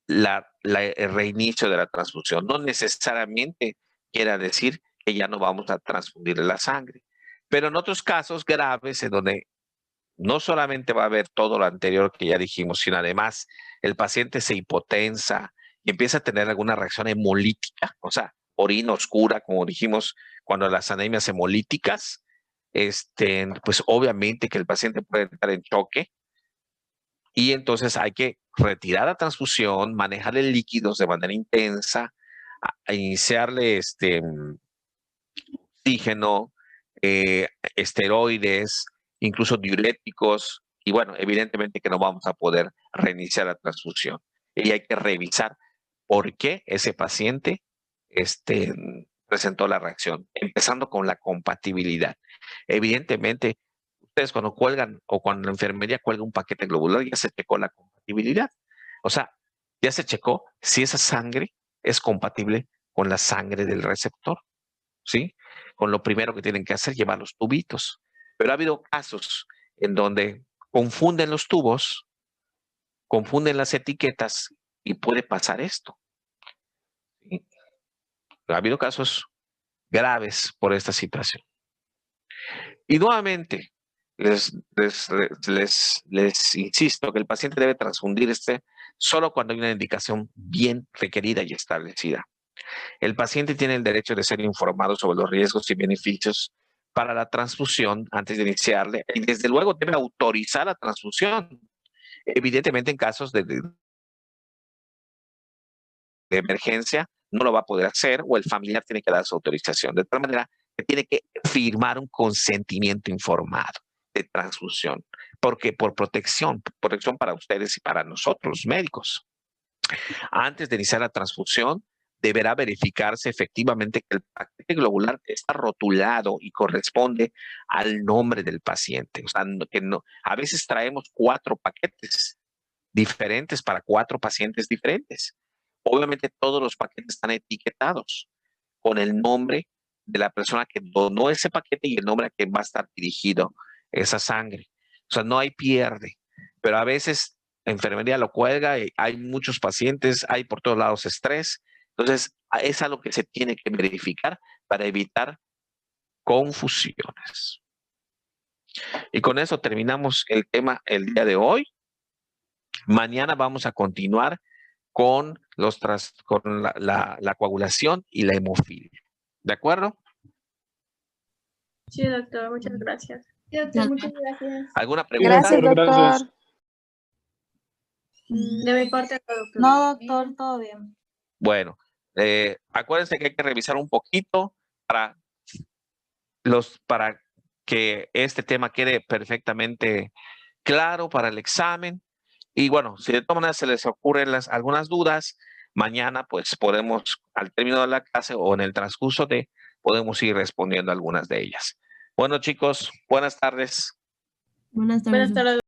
el reinicio de la transfusión. No necesariamente quiera decir que ya no vamos a transfundir la sangre. Pero en otros casos graves, en donde no solamente va a haber todo lo anterior que ya dijimos, sino además el paciente se hipotensa y empieza a tener alguna reacción hemolítica, o sea, orina oscura, como dijimos, cuando las anemias hemolíticas, pues obviamente que el paciente puede entrar en choque y entonces hay que retirar la transfusión, manejarle líquidos de manera intensa, iniciarle oxígeno, esteroides, incluso diuréticos, y bueno, evidentemente que no vamos a poder reiniciar la transfusión. Y hay que revisar por qué ese paciente presentó la reacción, empezando con la compatibilidad. Evidentemente, ustedes cuando cuelgan o cuando la enfermería cuelga un paquete globular, ya se checó la compatibilidad. O sea, ya se checó si esa sangre es compatible con la sangre del receptor, ¿sí? Con lo primero que tienen que hacer, llevar los tubitos. Pero ha habido casos en donde confunden los tubos, confunden las etiquetas y puede pasar esto. ¿Sí? Ha habido casos graves por esta situación. Y nuevamente, les insisto que el paciente debe transfundir solo cuando hay una indicación bien requerida y establecida. El paciente tiene el derecho de ser informado sobre los riesgos y beneficios para la transfusión antes de iniciarle y desde luego debe autorizar la transfusión. Evidentemente en casos de emergencia no lo va a poder hacer o el familiar tiene que dar su autorización. De tal manera que tiene que firmar un consentimiento informado de transfusión. Porque por protección para ustedes y para nosotros, los médicos. Antes de iniciar la transfusión, deberá verificarse efectivamente que el paquete globular está rotulado y corresponde al nombre del paciente. O sea, a veces traemos 4 paquetes diferentes para 4 pacientes diferentes. Obviamente todos los paquetes están etiquetados con el nombre de la persona que donó ese paquete y el nombre a quien va a estar dirigido esa sangre. O sea, no hay pierde. Pero a veces la enfermería lo cuelga y hay muchos pacientes, hay por todos lados estrés Entonces, es algo que se tiene que verificar para evitar confusiones. Y con eso terminamos el tema el día de hoy. Mañana vamos a continuar con la coagulación y la hemofilia. ¿De acuerdo? Sí, doctor, muchas gracias. Sí, doctor, muchas gracias. ¿Alguna pregunta? Gracias, doctor. Gracias. De mi parte, todo, doctor. No, doctor, todo bien. Bueno, acuérdense que hay que revisar un poquito para que este tema quede perfectamente claro para el examen. Y bueno, si de todas maneras se les ocurren algunas dudas, mañana pues podemos, al término de la clase o en el transcurso podemos ir respondiendo algunas de ellas. Bueno, chicos, buenas tardes. Buenas Buenas tardes.